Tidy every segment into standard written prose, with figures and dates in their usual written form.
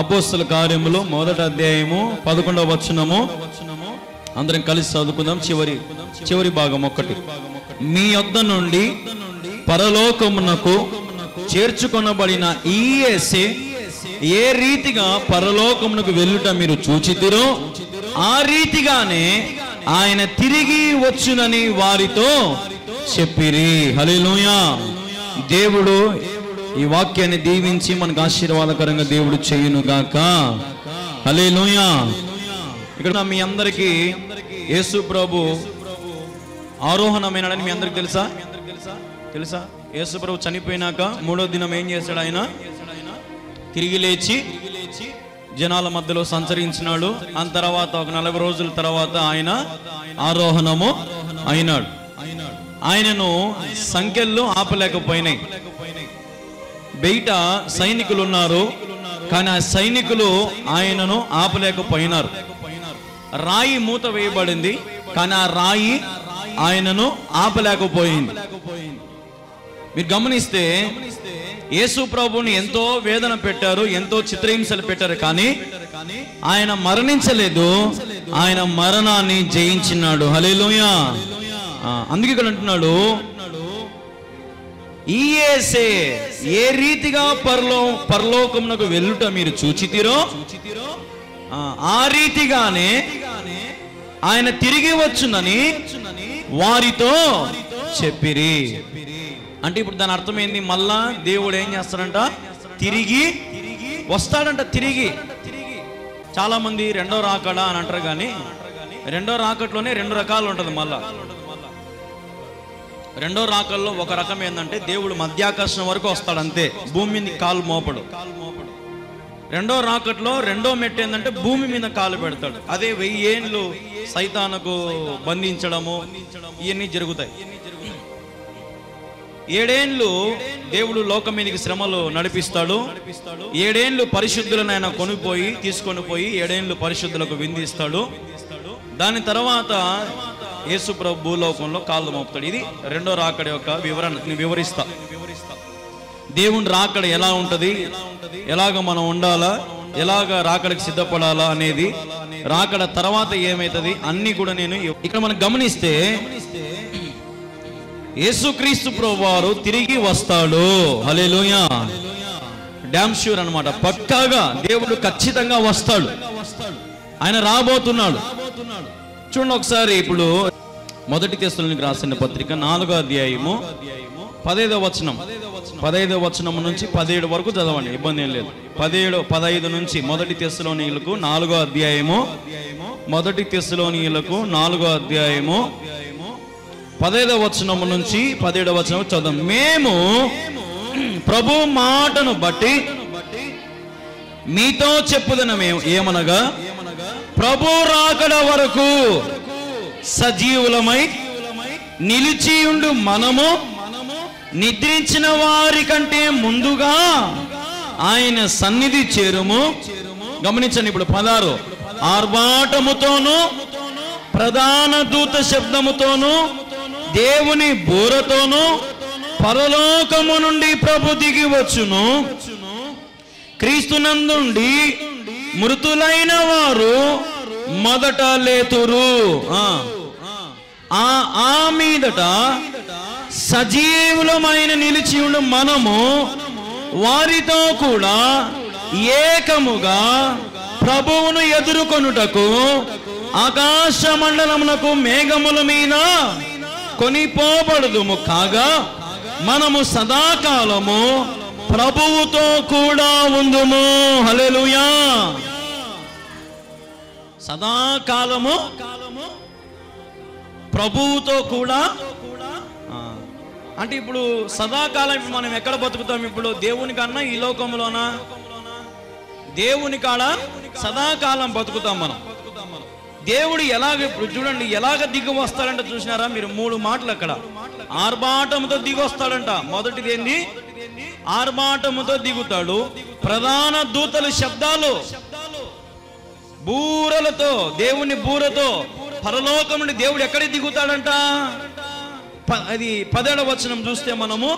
అపోస్తల కార్యములు 1వ అధ్యాయము 11వ వచనము అందరం కలిసి చదువుకుందాం. చివరి భాగం 1. మీ యొద్ద నుండి పరలోకమునకు చేర్చుకొనబడిన ఈ యేసే ఏ రీతిగా పరలోకమునకు వెళ్ళుట మీరు చూచితిరో ఆ రీతిగానే ఆయన తిరిగి వచ్చునని వారితో చెప్పిరి. హల్లెలూయా. దేవుడు ఈ వాక్యాన్ని దీవించి మనకు ఆశీర్వాదకరంగా దేవుడు చేయును గాక. హల్లెలూయా. ఇక్కడ మీ అందరికీ యేసు ప్రభు ఆరోహణమైనాడని మీ అందరికి తెలుసా? యేసు ప్రభు చనిపోయినాక 3వ దినం ఏం చేశాడు? ఆయన తిరిగి లేచి జనాల మధ్యలో సంచరించినాడు. ఆ తర్వాత ఒక 40 రోజుల తర్వాత ఆయన ఆరోహణము అయినాడు. ఆయనను సంఖ్యల్లో ఆపలేకపోయినాయి. బయట సైనికులు ఉన్నారు, కానీ ఆ సైనికులు ఆయనను ఆపలేకపోయినారు. రాయి మూత వేయబడింది, కానీ ఆ రాయి ఆయనను ఆపలేకపోయింది. మీరు గమనిస్తే యేసు ప్రభుని ఎంతో వేదన పెట్టారు, ఎంతో చిత్రహింసలు పెట్టారు, కానీ ఆయన మరణించలేదు. ఆయన మరణాన్ని జయించినాడు. హల్లెలూయా. అందుకే ఇక్కడ అంటున్నాడు, ఈ యేసే ఏ రీతిగా పరలోకమునకు వెళ్ళుట మీరు చూచితిరో ఆ రీతిగానే ఆయన తిరిగి వచ్చునని వారితో చెప్పిరి. అంటే ఇప్పుడు దాని అర్థం ఏంది? మళ్ళా దేవుడు ఏం చేస్తాడంట? తిరిగి వస్తాడంట. తిరిగి చాలా మంది రెండో రాకడ అని అంటారు, కానీ రెండో రాకట్లోనే 2 రకాలు ఉంటుంది. మళ్ళా రెండో రాకల్లో ఒక రకం ఏంటంటే దేవుడు మధ్యాకాశం వరకు వస్తాడు, అంతే, భూమి మీద కాలు మోపడు. రెండో రాకట్లో రెండో మెట్టు ఏంటంటే భూమి మీద కాలు పెడతాడు. అదే 1000 ఏండ్లు సైతానుకు బంధించడము ఇవన్నీ జరుగుతాయి. 7 ఏండ్లు దేవుడు లోకం మీదకి శ్రమలు నడిపిస్తాడు. 7 ఏండ్లు పరిశుద్ధులను ఆయన తీసుకొని పోయి 7 ఏండ్లు పరిశుద్ధులకు విందిస్తాడు. దాని తర్వాత యేసు ప్రభు భూలోకంలో కాళ్ళు మోపుతాడు. ఇది రెండో రాకడ యొక్క వివరణ. నేను వివరిస్తా. దేవుని రాకడ ఎలా ఉంటది, ఎలాగ మనం ఉండాలా, ఎలాగ రాకడకి సిద్ధపడాలా అనేది, రాకడ తర్వాత ఏమైతుంది అన్ని కూడా నేను ఇక్కడ మనం గమనిస్తే యేసుక్రీస్తు ప్రభువారు తిరిగి వస్తాడు. హల్లెలూయా. డామ్ ష్యూర్ అన్నమాట. పక్కాగా దేవుడు ఖచ్చితంగా వస్తాడు. ఆయన రాబోతున్నాడు. చూడండి ఒకసారి. ఇప్పుడు 1 తెస్సలోనికీయులకు రాసిన పత్రిక 4వ అధ్యాయము 15వ వచనం. 15వ వచనం నుంచి 17 వరకు చదవండి, ఇబ్బంది ఏం లేదు. 15 నుంచి 1 తెస్సలోనికీయులకు 4వ అధ్యాయము 1 తెస్సలోనికీయులకు 4వ అధ్యాయము 15వ వచనం నుంచి 17వ వచనం చదవం. మేము ప్రభు మాటను బట్టి మీతో చెప్పుదనమేం ఏమనగా, ప్రభు రాకడ వరకు సజీవులమై నిలిచియుండు మనము నిద్రించిన వారి కంటే ముందుగా ఆయన సన్నిధి చేరుము. గమనించండి. ఇప్పుడు 16 ఆర్భాటముతోను ప్రధాన దూత శబ్దముతోను దేవుని బూరతోను పరలోకము నుండి ప్రభు దిగి వచ్చును. క్రీస్తునందుండి మృతులైన వారు మొదట లేతురు. ఆ మీదట సజీవులమైన నిలిచి ఉండు మనము వారితో కూడా ఏకముగా ప్రభువును ఎదుర్కొనుటకు ఆకాశ మండలమునకు మేఘముల మీద కొనిపోబడుదుము. కాగా మనము సదాకాలము ప్రభువుతో కూడా ఉందుము. హల్లెలూయా. సదాకాలము ప్రభువుతో కూడా. అంటే ఇప్పుడు సదాకాలం మనం ఎక్కడ బతుకుతాం? ఇప్పుడు దేవుని కన్నా ఈ లోకంలోనా? దేవుని కాడ సదాకాలం బతుకుతాం మనం. దేవుడు ఎలాగ, ఇప్పుడు చూడండి ఎలాగ దిగి వస్తాడంట చూసినారా మీరు? 3 మాటలు అక్కడ. ఆర్భాటముతో దిగి వస్తాడంట. మొదటిది ఏంది? ఆర్భాటముతో దిగుతాడు. ప్రధాన దూతల శబ్దాలు, బూరలతో, దేవుని బూరతో పరలోకం నుండి దేవుడు ఎక్కడికి దిగుతాడంట? అది 10వ వచనం చూస్తే మనము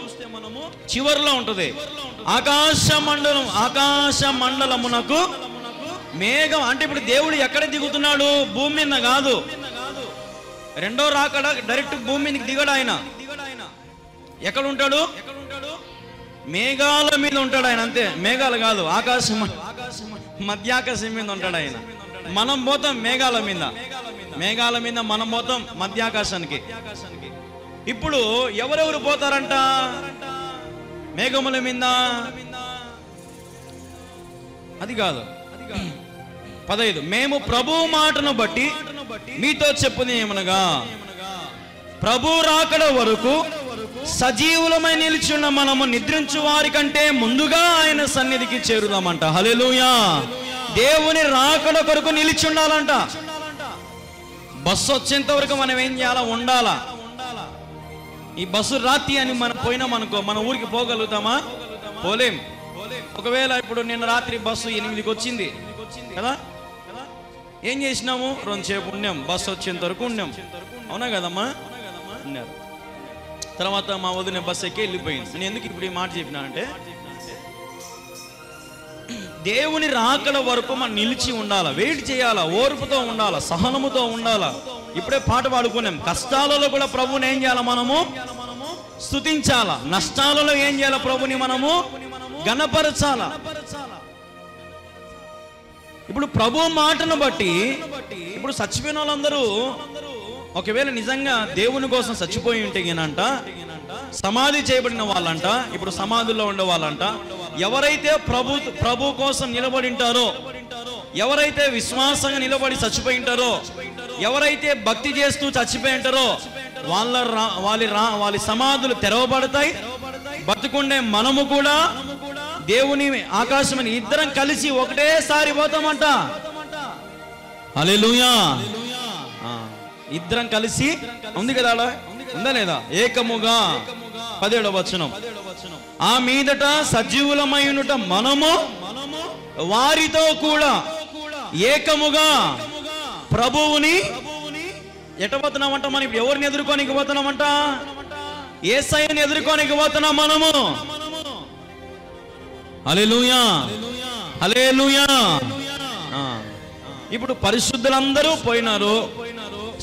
చివరిలో ఉంటది. ఆకాశ మండలమునకు మేఘం అంటే ఇప్పుడు దేవుడు ఎక్కడ దిగుతున్నాడు? భూమి మీద కాదు. రెండో రాకడ డైరెక్ట్ భూమి మీదకి దిగడు ఆయన. ఎక్కడ ఉంటాడు? మేఘాల మీద ఉంటాడు ఆయన, అంతే. మేఘాలు కాదు, మధ్యాకాశం మీద ఉంటాడు ఆయన. మనం పోతాం మేఘాల మీద మనం పోతాం మధ్యాకాశానికి. ఇప్పుడు ఎవరెవరు పోతారంట మేఘముల మీద? అది కాదు. 15 మేము ప్రభు మాటను బట్టి మీతో చెప్పుది ఏమనగా, ప్రభు రాకడ వరకు సజీవులమై నిలిచున్న మనము నిద్రించు వారి కంటే ముందుగా ఆయన సన్నిధికి చేరుదామంట. హల్లెలూయా. దేవుని రాకడ కొరకు నిలిచి ఉండాలంట. బస్సు వచ్చేంత వరకు మనం ఏం చేయాలా? ఉండాలా. ఈ బస్సు రాత్రి అని మనం పోయినాం అనుకో, మన ఊరికి పోగలుగుతామా? పోలేం. ఒకవేళ ఇప్పుడు నిన్న రాత్రి బస్సు 8కి వచ్చింది కదా, ఏం చేసినాము? 2 సేపు ఉన్నాం, బస్సు వచ్చేంత వరకు ఉన్నాం. అవునా కదమ్మా? ఉన్నారు. తర్వాత మా వదిన బస్సు ఎక్కి వెళ్ళిపోయింది. నేను ఎందుకు ఇప్పుడు ఈ మాట చెప్పినానంటే, దేవుని రాకడ వరకు మనం నిలిచి ఉండాలా, వెయిట్ చేయాలా, ఓర్పుతో ఉండాలా, సహనముతో ఉండాలా. ఇప్పుడే పాట పాడుకున్నాం. కష్టాలలో కూడా ప్రభుని ఏం చేయాలా? మనము స్తుతించాలా. నష్టాలలో ఏం చేయాలా? ప్రభుని మనము గణపరచాలా. ఇప్పుడు ప్రభు మాటను బట్టి ఇప్పుడు చచ్చిపోయిన వాళ్ళందరూ ఒకవేళ నిజంగా దేవుని కోసం చచ్చిపోయి ఉంటే గినంట, సమాధి చేయబడిన వాళ్ళంట, ఇప్పుడు సమాధుల్లో ఉండే వాళ్ళంట, ఎవరైతే ప్రభు కోసం నిలబడి ఉంటారో, ఎవరైతే విశ్వాసంగా నిలబడి చచ్చిపోయి ఉంటారో, ఎవరైతే భక్తి చేస్తూ చచ్చిపోయి ఉంటారో వాళ్ళ సమాధులు తెరవబడతాయి. బతుకుండే మనము కూడా దేవుని ఆకాశమని ఇద్దరం కలిసి ఒకటేసారి పోతామంట. హల్లెలూయా. ఇద్దరం కలిసి ఉంది కదా, అలా ఉందా లేదా? ఏకముగా 17వ వచనం, ఆ మీదట సజీవులమై ఉండుట మనము వారితో కూడా ఏకముగా ప్రభువుని ఎట్టబోతున్నామంట. మనం ఇప్పుడు ఎవరిని ఎదుర్కోనికి పోతున్నామంట? యేసయ్యని ఎదుర్కోనికి పోతున్నాం మనము. హల్లెలూయా, హల్లెలూయా. ఇప్పుడు పరిశుద్ధులందరూ పోయినారు.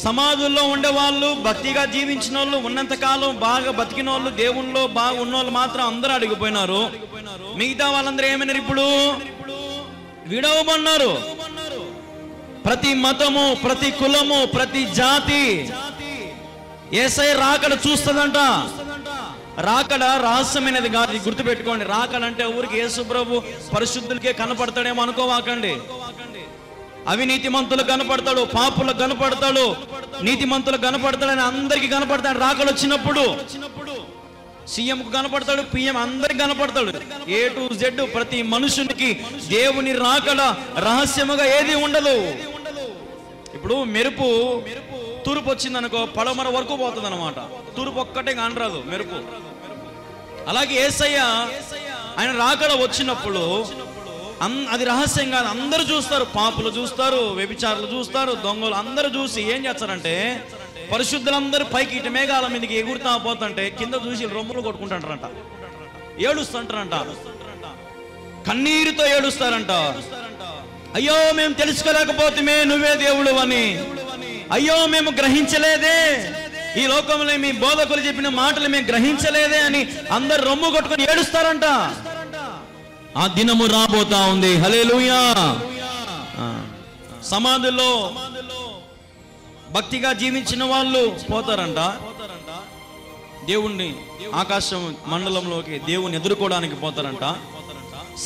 సమాధుల్లో ఉండే వాళ్ళు, భక్తిగా జీవించిన వాళ్ళు, ఉన్నంతకాలం బాగా బతికిన వాళ్ళు, దేవుణ్ణిలో బాగా ఉన్నోళ్ళు మాత్రం అందరూ అడిగిపోయినారు. మిగతా వాళ్ళందరూ ఏమైనారు? ఇప్పుడు విడవబడినారు. ప్రతి మతము, ప్రతి కులము, ప్రతి జాతి యేసయ్య రాకడ చూస్తుందంట. రాకడ రహస్యమైనది కాదు, గుర్తుపెట్టుకోండి. రాకడ అంటే ఊరికి యేసు ప్రభు పరిశుద్ధులకే కనపడతాడేమో అనుకోవాకండి. అవినీతిమంతులు కనపడతాడు, పాపులకు కనపడతాడు, నీతిమంతులకు కనపడతాడని అందరికి కనపడతాడు. రాకడ వచ్చినప్పుడు సీఎంకు కనపడతాడు, పిఎం అందరికి కనపడతాడు. A to Z ప్రతి మనుషునికి దేవుని రాకడ రహస్యముగా ఏది ఉండదు. ఇప్పుడు మెరుపు తూర్పు వచ్చింది అనుకో, పడమర వరకు పోతుంది అనమాట. తూర్పు ఒక్కటే కానరాదు మెరుపు. అలాగే యేసయ్య ఆయన రాకడ వచ్చినప్పుడు అది రహస్యం కాదు, అందరూ చూస్తారు. పాపులు చూస్తారు, వ్యభిచారులు చూస్తారు, దొంగలు అందరూ చూసి ఏం చేస్తారంటే, పరిశుద్ధులందరూ పైకి ఇటు మేఘాల మీదకి ఎగురుతా పోతుంటే కింద చూసి రొమ్ములు కొట్టుకుంటారంట, ఏడుస్తుంటారంట, కన్నీరుతో ఏడుస్తారంట. అయ్యో మేము తెలుసుకోలేకపోతే నువ్వే దేవుడు అని, అయ్యో మేము గ్రహించలేదే, ఈ లోకంలో మీ బోధకులు చెప్పిన మాటలు మేము గ్రహించలేదే అని అందరు రొమ్ము కొట్టుకొని ఏడుస్తారంట. ఆ దినము రాబోతా ఉంది. హల్లెలూయా. సమాధుల్లో భక్తిగా జీవించిన వాళ్ళు పోతారంట. దేవుణ్ణి ఆకాశం మండలంలోకి దేవుని ఎదుర్కోవడానికి పోతారంట.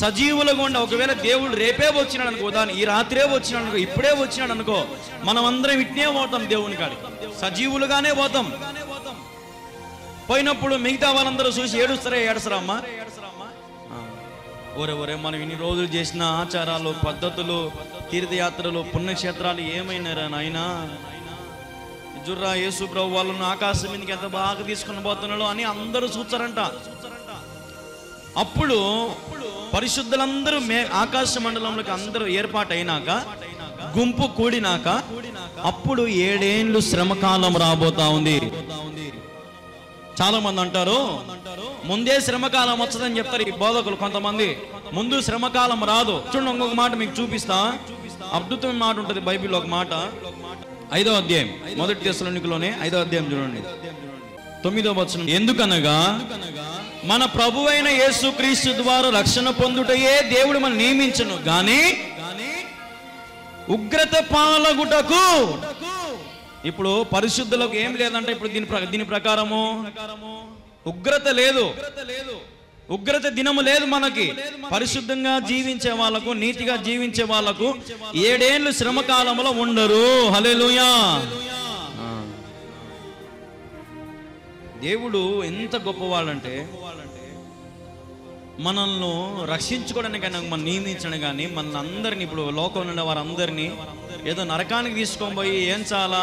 సజీవులుగా ఉండి ఒకవేళ దేవుడు రేపే వచ్చినాడు అనుకో, దాని ఈ రాత్రే వచ్చినాడు అనుకో, ఇప్పుడే వచ్చినాడు అనుకో, మనం అందరం ఇట్నే పోతాం దేవుని కాడికి, సజీవులుగానే పోతాం. పోయినప్పుడు మిగతా వాళ్ళందరూ చూసి ఏడుస్తారమ్మా. ఒరే మనం ఇన్ని రోజులు చేసిన ఆచారాలు, పద్ధతులు, తీర్థయాత్రలు, పుణ్యక్షేత్రాలు ఏమైనారా నాయనా? జుర్రా యేసు ప్రభు వాళ్ళను ఆకాశం మీదకి ఎంత బాగా తీసుకుని పోతున్నాడు అని అందరూ చూస్తారంట. అప్పుడు పరిశుద్ధులందరూ ఆకాశ మండలంలోకి అందరూ ఏర్పాటు అయినాక, గుంపు కూడినాక, అప్పుడు 7 ఏండ్లు శ్రమకాలం రాబోతా ఉంది. చాలా మంది అంటారు ముందే శ్రమకాలం వచ్చదని చెప్తారు ఈ బోధకులు కొంతమంది. ముందు శ్రమకాలం రాదు. చూడండి, ఇంకొక మాట మీకు చూపిస్తా. అద్భుతమైన మాట ఉంటుంది బైబిల్లో. ఒక మాట 5వ అధ్యాయం, 1 తెస్సలోనికలోనే 5వ అధ్యాయం చూడండి, 9వ వచనం. ఎందుకనగా మన ప్రభువైన యేసుక్రీస్తు ద్వారా రక్షణ పొందుటయే దేవుడు మనం నియమించను గాని ఉగ్రత పాలగుటకు. ఇప్పుడు పరిశుద్ధులకు ఏం లేదంటే ఇప్పుడు దీని ప్రకారము ఉగ్రత లేదు, ఉగ్రత దినము లేదు మనకి. పరిశుద్ధంగా జీవించే వాళ్ళకు, నీతిగా జీవించే వాళ్ళకు 7 ఏళ్ళు శ్రమకాలంలో ఉండరు. హల్లెలూయా. దేవుడు ఎంత గొప్పవాడంటే మనల్ని రక్షించుకోవడానికి మనం నియమించడం కానీ మన అందరినీ, ఇప్పుడు లోకంలో ఉన్న వారందరినీ ఏదో నరకానికి తీసుకొని పోయి ఏం చాలా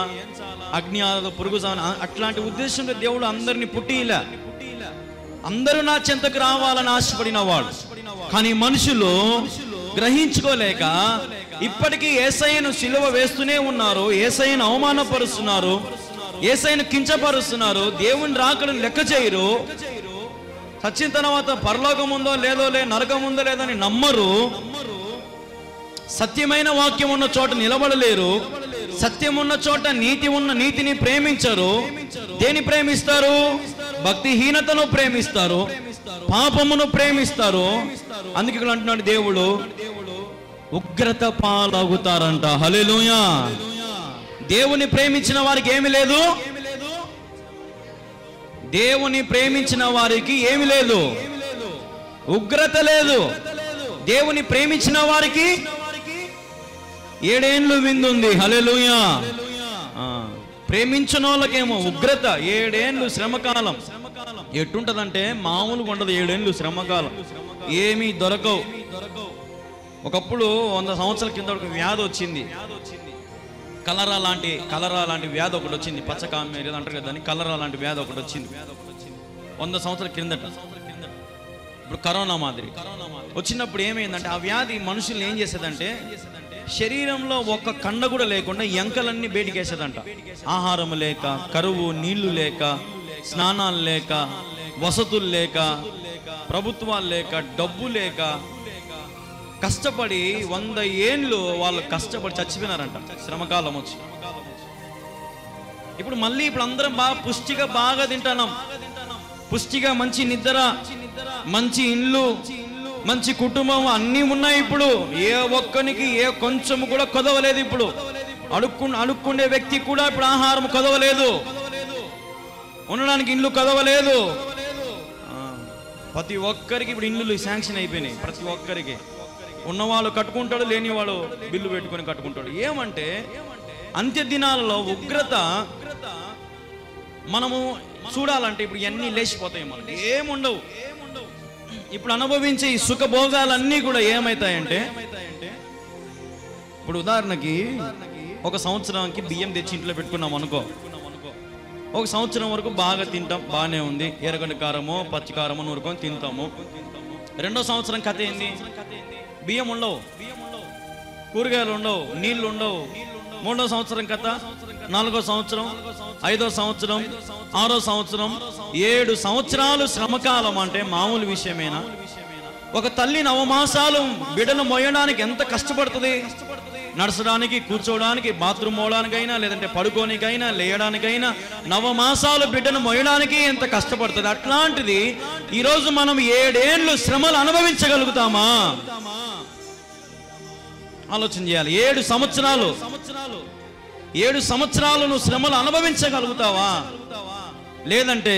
అగ్ని పురుగు అట్లాంటి ఉద్దేశంతో దేవుడు అందరినీ పుట్టిలా. అందరూ నా చెంతకు రావాలని ఆశపడిన వాడు. కానీ మనుషులు గ్రహించుకోలేక ఇప్పటికీ యేసయ్యను సిలువ వేస్తూనే ఉన్నారు, యేసయ్యను అవమానపరుస్తున్నారు, యేసయ్యను కించపరుస్తున్నారు, దేవుని రాకడను లెక్క చేయరు. చచ్చిన తర్వాత పరలోకం ఉందో లేదో, నరకం ఉందో లేదని నమ్మరు. సత్యమైన వాక్యం ఉన్న చోట నిలబడలేరు. సత్యం ఉన్న చోట నీతిని ప్రేమించరు. దేని ప్రేమిస్తారు? భక్తిహీనతను ప్రేమిస్తారు, పాపమును ప్రేమిస్తారు. అందుకే ఇక్కడ అంటున్నాడు దేవుడు ఉగ్రత పాలవుతారంట. హల్లెలూయా. దేవుని ప్రేమించిన వారికి ఏమి లేదు, దేవుని ప్రేమించిన వారికి ఏమి లేదు, ఉగ్రత లేదు. దేవుని ప్రేమించిన వారికి 7 ఏళ్ళు విందుంది. హల్లెలూయా. ప్రేమించిన వాళ్ళకేమో ఉగ్రత, 7 ఏళ్ళు శ్రమకాలం. ఎట్టుంటదంటే మామూలుగా ఉండదు. 7 ఏళ్ళు శ్రమకాలం, ఏమీ దొరకవు. ఒకప్పుడు 100 సంవత్సరాల కింద ఒక వ్యాధి వచ్చింది, కలరా లాంటి వ్యాధి ఒకటి వచ్చింది. పచ్చకామె అంటారు కదా, కలరా లాంటి వ్యాధి ఒకటి వచ్చింది 100 సంవత్సరాల కిందట. ఇప్పుడు కరోనా మాదిరి వచ్చినప్పుడు ఏమైందంటే ఆ వ్యాధి మనుషుల్ని ఏం చేసేదంటే శరీరంలో ఒక్క కండ కూడా లేకుండా ఎంకలన్నీ బయటికేసేదంట. ఆహారం లేక, కరువు, నీళ్లు లేక, స్నానాలు లేక, వసతులు లేక, ప్రభుత్వాలు లేక, డబ్బు లేక, కష్టపడి 100 ఏళ్ళు వాళ్ళు కష్టపడి చచ్చిపోయినారంట శ్రమకాలం వచ్చి. ఇప్పుడు మళ్ళీ అందరం పుష్టిగా బాగా తింటున్నాం. పుష్టిగా మంచి నిద్ర, మంచి ఇల్లు, మంచి కుటుంబం అన్నీ ఉన్నాయి. ఇప్పుడు ఏ ఒక్కనికి ఏ కొంచెం కూడా కొదవలేదు. ఇప్పుడు అడుక్కుండే వ్యక్తి కూడా ఇప్పుడు ఆహారం కొదవలేదు, ఉండడానికి ఇల్లు కొదవలేదు. ప్రతి ఒక్కరికి ఇప్పుడు ఇల్లు శాంక్షన్ అయిపోయినాయి. ప్రతి ఒక్కరికి ఉన్నవాళ్ళు కట్టుకుంటాడు, లేని వాడు బిల్లు పెట్టుకొని కట్టుకుంటాడు. ఏమంటే అంత్య దినాలలో ఉగ్రత మనము చూడాలంటే ఇప్పుడు ఇవన్నీ లేచిపోతాయి. మనకి ఏముండవు. ఇప్పుడు అనుభవించే ఈ సుఖభోగాలన్నీ కూడా ఏమవుతాయంటే, ఇప్పుడు ఉదాహరణకి ఒక సంవత్సరానికి బియ్యం తెచ్చి ఇంట్లో పెట్టుకున్నాం అనుకో, ఒక సంవత్సరం వరకు బాగా తింటాం, బాగానే ఉంది. ఎర్రగడ్డ కారమో పచ్చి కారమో నూరుకొని తింటాము. 2వ సంవత్సరం కథ ఏంది? బియ్యం ఉండవు, కూరగాయలు ఉండవు, నీళ్లు ఉండవు. 3వ సంవత్సరం కథ, 4వ సంవత్సరం, 5వ సంవత్సరం, 6వ సంవత్సరం, 7 సంవత్సరాలు శ్రమకాలం. అంటే మామూలు విషయమేనా? ఒక తల్లి 9 మాసాలు బిడ్డను మోయడానికి ఎంత కష్టపడుతుంది? నడచడానికి, కూర్చోవడానికి, బాత్రూమ్ పోవడానికైనా, లేదంటే పడుకోనికైనా, లేయడానికైనా 9 మాసాలు బిడ్డను మోయడానికి ఎంత కష్టపడుతుంది. అట్లాంటిది ఈరోజు మనం 7 ఏళ్ళు శ్రమలు అనుభవించగలుగుతామా? ఆలోచన చేయాలి. 7 సంవత్సరాలు నువ్వు శ్రమలు అనుభవించగలుగుతావా? లేదంటే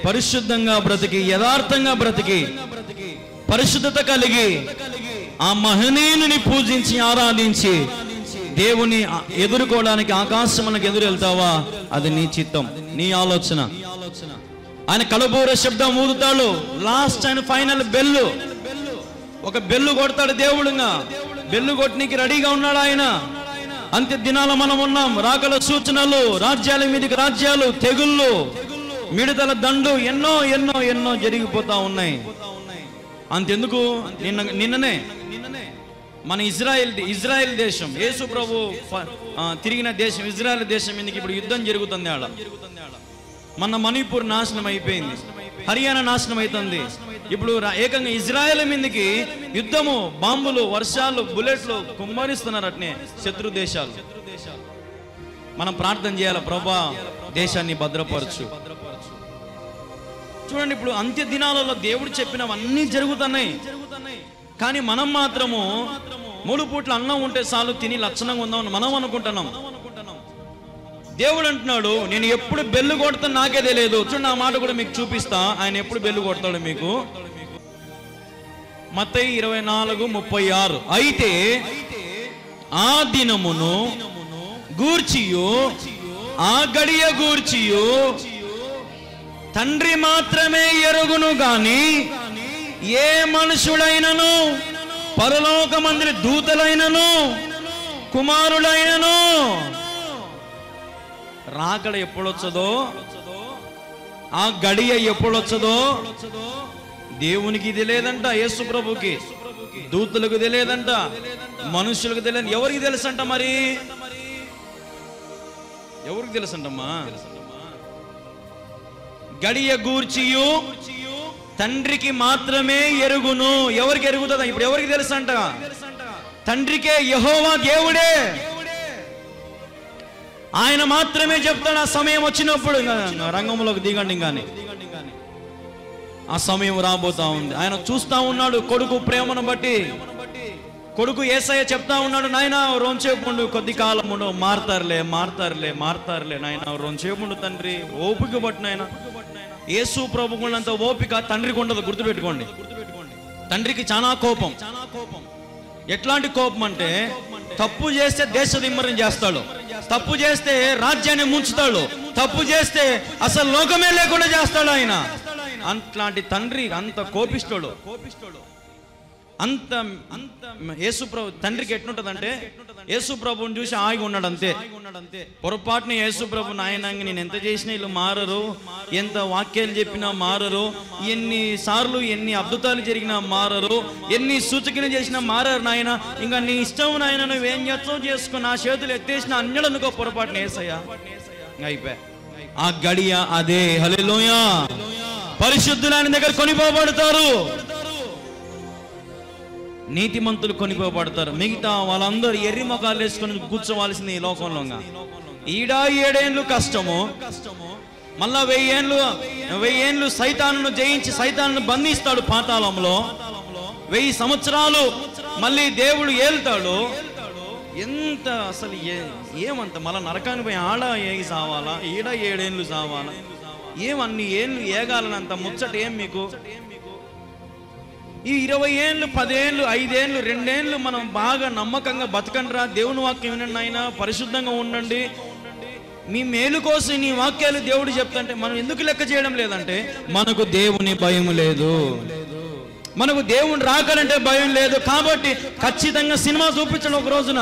పరిశుద్ధంగా బ్రతికి, యథార్థంగా బ్రతికి, పరిశుద్ధత కలిగి ఆ మహనీయుని పూజించి ఆరాధించి దేవుని ఎదుర్కోవడానికి ఆకాశమునకు ఎదురు వెళ్తావా? అది నీ చిత్తం, నీ ఆలోచన. ఆయన కలబూర శబ్దం ఊదుతాడు. లాస్ట్ అండ్ ఫైనల్ బెల్లు, ఒక బెల్లు కొడతాడు దేవుడుగా. బెల్లు కొట్టడానికి రెడీగా ఉన్నాడు ఆయన. అంత్య దినాల మనం ఉన్నాం. రాకల సూచనలు, రాజ్యాల మీదకి రాజ్యాలు, తెగుళ్ళు, మిడతల దండు, ఎన్నో ఎన్నో ఎన్నో జరిగిపోతా ఉన్నాయి. అంతెందుకు, నిన్ననే మన ఇజ్రాయెల్ దేశం, యేసు ప్రభు తిరిగిన దేశం ఇజ్రాయెల్ దేశం మీదకి ఇప్పుడు యుద్ధం జరుగుతుంది. ఆడ మన మణిపూర్ నాశనం అయిపోయింది, హర్యానా నాశనం అవుతుంది. ఇప్పుడు ఏకంగా ఇజ్రాయెల్ మీదకి యుద్ధము, బాంబులు, వర్షాలు, బుల్లెట్లు కుమ్మరిస్తున్నారు అట్నే శత్రు దేశాలు. మనం ప్రార్థన చేయాలి, ప్రభువా దేశాన్ని భద్రపరచు. చూడండి, ఇప్పుడు అంత్య దినాలలో దేవుడు చెప్పినవన్నీ జరుగుతున్నాయి. కానీ మనం మాత్రము 3 పూట్ల అన్నం ఉంటే చాలు తిని లక్షణంగా ఉందామని మనం అనుకుంటున్నాం. దేవుడు అంటున్నాడు, నేను ఎప్పుడు బెల్లు కొడతాను నాకే తెలియదు. చూడండి, ఆ మాట కూడా మీకు చూపిస్తా, ఆయన ఎప్పుడు బెల్లు కొడతాడు మీకు. మత్తయి 24:36. అయితే ఆ దినమును గూర్చియు ఆ గడియ గూర్చియు తండ్రి మాత్రమే ఎరుగును గాని ఏ మనుషుడైనను, పరలోకమందరి దూతలైనను, కుమారులైనను రాకడ ఎప్పుడొచ్చదో, ఆ గడియ ఎప్పుడొచ్చదో దేవునికి తెలియదంట, యేసు ప్రభుకి, దూతలకు తెలియదంట, మనుషులకు తెలియదు. ఎవరికి తెలుసంట? మరి ఎవరికి తెలుసంటమ్మా? గడియ గూర్చియు తండ్రికి మాత్రమే ఎరుగును. ఎవరికి ఎరుగుతుందా? ఇప్పుడు ఎవరికి తెలుసంట? తండ్రికే, యెహోవా దేవుడే, ఆయన మాత్రమే చెప్తాడు. ఆ సమయం వచ్చినప్పుడు రంగంలోకి దిగండి కానీ ఆ సమయం రాబోతా ఉంది. ఆయన చూస్తా ఉన్నాడు కొడుకు ప్రేమను బట్టి. కొడుకు యేసయ్య చెప్తా ఉన్నాడు, నాయన రోంచేపుండు, కొద్ది కాలం ఉండు, మారుతారులే నాయన రోంచేపుండు తండ్రి, ఓపిక పట్టు నాయన. యేసు ప్రభుకున్నంత ఓపిక తండ్రికి ఉండదు, గుర్తుపెట్టుకోండి. తండ్రికి చాలా కోపం. ఎట్లాంటి కోపం అంటే, తప్పు చేస్తే దేశ దిమ్మరం చేస్తాడు, తప్పు చేస్తే రాజ్యాన్ని ముంచుతాడు, తప్పు చేస్తే అసలు లోకమే లేకుండా చేస్తాడు ఆయన. అట్లాంటి తండ్రి అంత కోపిస్తాడు. అంత యేసుప్రభు తండ్రికి ఎట్లుంటదంటే, యేసుప్రభుని చూసి ఆగి ఉన్నాడు అంతే. పొరపాటున యేసుప్రభు నాయన నేను ఎంత చేసినా వీళ్ళు మారరు, ఎంత వాక్యాలు చెప్పినా మారరు, ఎన్ని సార్లు ఎన్ని అద్భుతాలు జరిగినా మారరు, ఎన్ని సూచనలు చేసినా మారరు నాయన, ఇంకా నీ ఇష్టం నాయన, నువ్వేం చేస్తావు చేసుకో, నా చేతులు ఎత్తేసిన అన్యుడు అనుకో, పొరపాటున యేసయ్య అయిపోయా. ఆ గడియ అదే. హల్లెలూయా. పరిశుద్ధులు ఆయన దగ్గర కొనిపోబడతారు, నీతిమంతులు కొనిపోబడతారు. మిగతా వాళ్ళందరూ ఎర్రి మొఖాలు వేసుకొని కూర్చోవలసింది ఈ లోకంలో. ఈడ 7 ఏళ్ళు కష్టము, మళ్ళా 1000 ఏళ్ళు సైతాను జయించి సైతాను బంధిస్తాడు పాతాళంలో. 1000 సంవత్సరాలు మళ్ళీ దేవుడు ఏలుతాడు. ఎంత అసలు ఏమంత మళ్ళా నరకాన్ని పోయి ఆడ ఏగి సావాలా, ఈడ 7 ఏళ్ళు సావాలా, ఏమన్ని ఏళ్ళు ఏగాలనంత ముచ్చట ఏం మీకు? ఈ 20 ఏళ్ళు, 10 ఏళ్ళు, 5 ఏళ్ళు, 2 ఏళ్ళు మనం బాగా నమ్మకంగా బతకండిరా, దేవుని వాక్యం వినండి ఆయన, పరిశుద్ధంగా ఉండండి, మీ మేలు కోసం నీ వాక్యాలు దేవుడు చెప్తాంటే మనం ఎందుకు లెక్క చేయడం లేదంటే, మనకు దేవుని భయం లేదు, మనకు దేవుని రాకాలంటే భయం లేదు. కాబట్టి ఖచ్చితంగా సినిమా చూపించడం ఒక రోజున.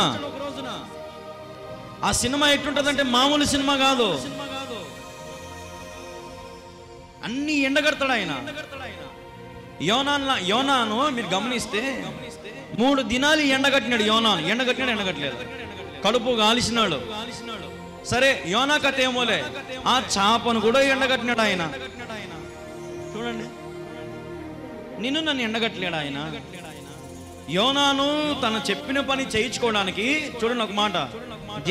ఆ సినిమా ఎట్లుంటుందంటే మామూలు సినిమా కాదు, అన్ని ఎండగడతాడు ఆయన. యోనాను మీరు గమనిస్తే 3 దినాలు ఎండగట్టినాడు. ఎండగట్టలేదు, కడుపు గాలిసినాడు. సరే, యోనా కథ ఏమోలే, ఆ చాపను కూడా ఎండగట్టినాడు ఆయన. చూడండి, నన్ను ఎండగట్టలేడు ఆయన. యోనాను తను చెప్పిన పని చేయించుకోవడానికి, చూడండి ఒక మాట,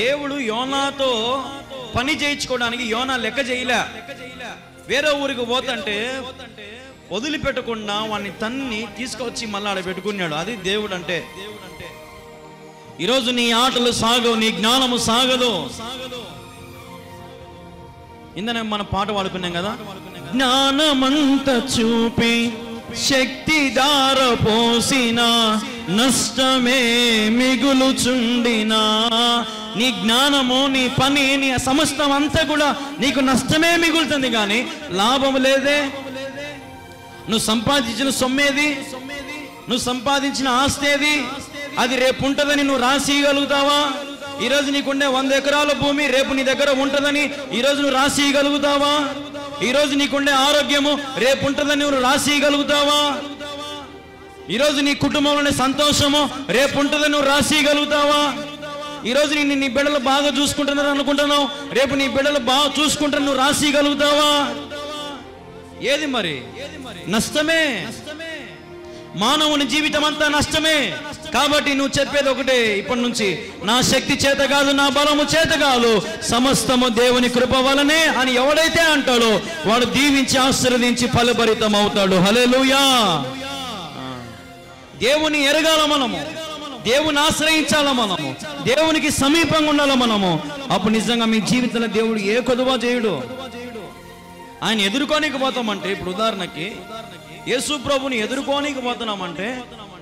దేవుడు యోనాతో పని చేయించుకోవడానికి యోనా లెక్క చేయలే. వేరే ఊరికి పోతంటే వదిలిపెట్టకుండా వాడిని తన్ని తీసుకొచ్చి మళ్ళీ ఆడ పెట్టుకున్నాడు. అది దేవుడు అంటే. ఈరోజు నీ ఆటలు సాగవు, నీ జ్ఞానము సాగదు. ఇందనే మన పాట పాడుకున్నాం కదా, జ్ఞానమంత చూపి శక్తి దార పోసిన నష్టమే మిగులుచుండినా. నీ జ్ఞానము, నీ పని, నీ సమస్తం అంతా కూడా నీకు నష్టమే మిగులుతుంది, కానీ లాభం లేదే. నువ్వు సంపాదించిన సొమ్మేది, నువ్వు సంపాదించిన ఆస్తి ఏది, అది రేపు ఉంటుందని నువ్వు రాసిగలుగుతావా? ఈరోజు నీకుండే 100 ఎకరాల భూమి రేపు నీ దగ్గర ఉంటుందని ఈరోజు నువ్వు రాసిగలుగుతావా? ఈరోజు నీకుండే ఆరోగ్యము రేపు ఉంటుందని నువ్వు రాసిగలుగుతావా? ఈరోజు నీ కుటుంబంలోని సంతోషము రేపు ఉంటుందని నువ్వు రాసిగలుగుతావా? ఈరోజు నీ బిడ్డలు బాగా చూసుకుంటున్నారు అనుకుంటున్నావు, రేపు నీ బిడ్డలు బాగా చూసుకుంటారు, నువ్వు రాసిగలుగుతావా? ఏది మరి? నష్టమే. మానవుని జీవితం అంతా నష్టమే. కాబట్టి నువ్వు చెప్పేది ఒకటే, ఇప్పటి నుంచి నా శక్తి చేత కాదు, నా బలము చేత కాదు, సమస్తము దేవుని కృప వలనే అని ఎవడైతే అంటాడో వాడు దీవించి ఆశీర్వదించి ఫలభరితం అవుతాడు. హల్లెలూయా. దేవుని ఎరగాల మనము, దేవుని ఆశ్రయించాల మనము, దేవునికి సమీపంగా ఉండాల మనము. అప్పుడు నిజంగా మీ జీవితంలో దేవుడు ఏ కొదువా చేయడు. ఆయన ఎదుర్కోనికి పోతామంటే, ఇప్పుడు ఉదాహరణకి యేసు ప్రభుని ఎదుర్కోనికి పోతున్నామంటే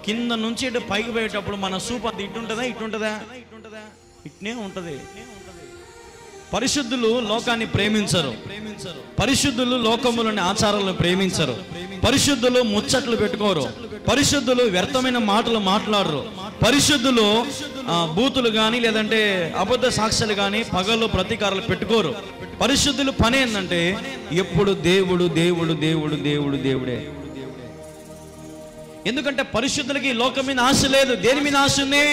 కింద నుంచి ఇటు పైకి పోయేటప్పుడు మన సూప్ అది ఇటుంటుందా ఇటుంటుందా? ఇట్నే ఉంటది. పరిశుద్ధులు లోకాన్ని ప్రేమించరు, పరిశుద్ధులు లోకములోని ఆచారాలను ప్రేమించరు, పరిశుద్ధులు ముచ్చట్లు పెట్టుకోరు, పరిశుద్ధులు వ్యర్థమైన మాటలు మాట్లాడరు, పరిశుద్ధులు బూతులు కానీ లేదంటే అబద్ధ సాక్ష్యాలు కానీ పగలు ప్రతీకారాలు పెట్టుకోరు. పరిశుద్ధులు పని ఏంటంటే ఎప్పుడు దేవుడు దేవుడు దేవుడు దేవుడు దేవుడే. ఎందుకంటే పరిశుద్ధులకి లోకం మీద ఆశ లేదు. దేని మీద ఆశ ఉంది?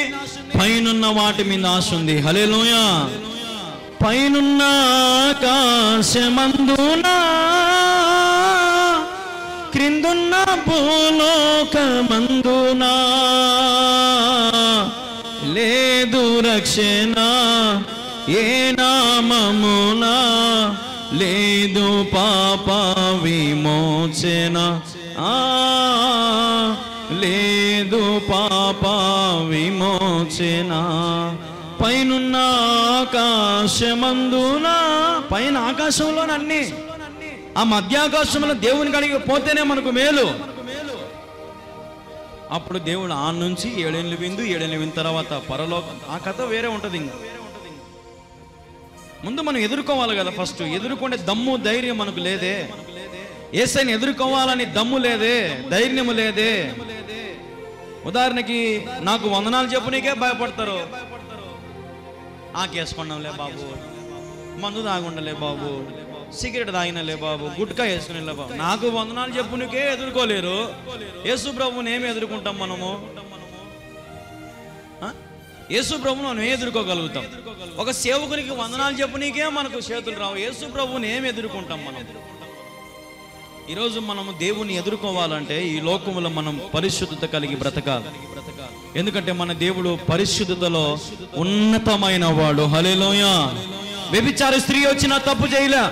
పైనున్న వాటి మీద ఆశ ఉంది. హల్లెలూయా. పైనున్న ఆకాశమందున క్రిందున్న భూలోకమందున లేదు రక్షణ ఏ నామమున, లేదు పాప విమోచన, లేదు పాప విమోచన. పైనున్న ఆకాశమందున, పైన ఆకాశంలోనే అన్ని, ఆ మధ్యాకాశంలో దేవుని కాడికి పోతేనే మనకు మేలు. అప్పుడు దేవుడు ఆ నుంచి 7 ఏళ్ళు విందు, 7 ఏళ్ళు విన్న తర్వాత పరలోకం, ఆ కథ వేరే ఉంటుంది. ఇంకా ముందు మనం ఎదుర్కోవాలి కదా. ఫస్ట్ ఎదుర్కొనే దమ్ము ధైర్యం మనకు లేదే. యేసయ్యని ఎదుర్కోవాలని దమ్ము లేదే, ధైర్యము లేదే. ఉదాహరణకి నాకు వందనాలు చెప్పునికే భయపడతారు. ఆకేసుకున్నాంలే బాబు, మందు తాగుండలే బాబు, సిగరెట్ తాగినలే బాబు, గుట్కా వేసుకునేలే బాబు. నాకు వందనాలు చెప్పునికే ఎదుర్కోలేరు. యేసు ప్రభువుని ఏమి ఎదుర్కొంటాం మనము? యేసు ప్రభువుని మనం ఎదుర్కోగలుగుతాం. ఒక సేవకునికి వందనాలు చెప్పునికే మనకు చేతులు రావు. యేసు ప్రభువుని ఏమి ఎదుర్కొంటాం మనం? ఈరోజు మనము దేవుని ఎదుర్కోవాలంటే ఈ లోకములో మనం పరిశుద్ధత కలిగి బ్రతకాలి. ఎందుకంటే మన దేవుడు పరిశుద్ధతలో ఉన్నతమైన వాడు. హల్లెలూయా. వ్యభిచార స్త్రీ వచ్చినా తప్పు చేయలే,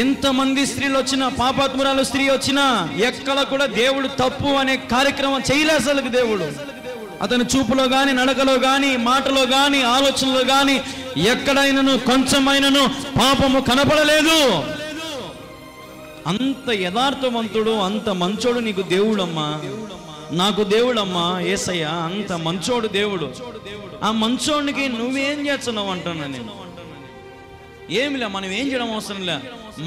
ఎంతమంది స్త్రీలు వచ్చినా, పాపాత్మురాలు స్త్రీ వచ్చినా ఎక్కడ కూడా దేవుడు తప్పు అనే కార్యక్రమం చేయలే. అసలు దేవుడు అతని చూపులో కానీ, నడకలో కానీ, మాటలో కానీ, ఆలోచనలో కానీ ఎక్కడైనాను కొంచెమైనను పాపము కనపడలేదు. అంత యథార్థవంతుడు, అంత మంచోడు నీకు దేవుడమ్మా, నాకు దేవుడమ్మా యేసయ్య. అంత మంచోడు దేవుడు. ఆ మంచోడికి నువ్వేం చేస్తున్నావు అంటున్నా నేను. ఏమిలే, మనం ఏం చేయడం అవసరం లే,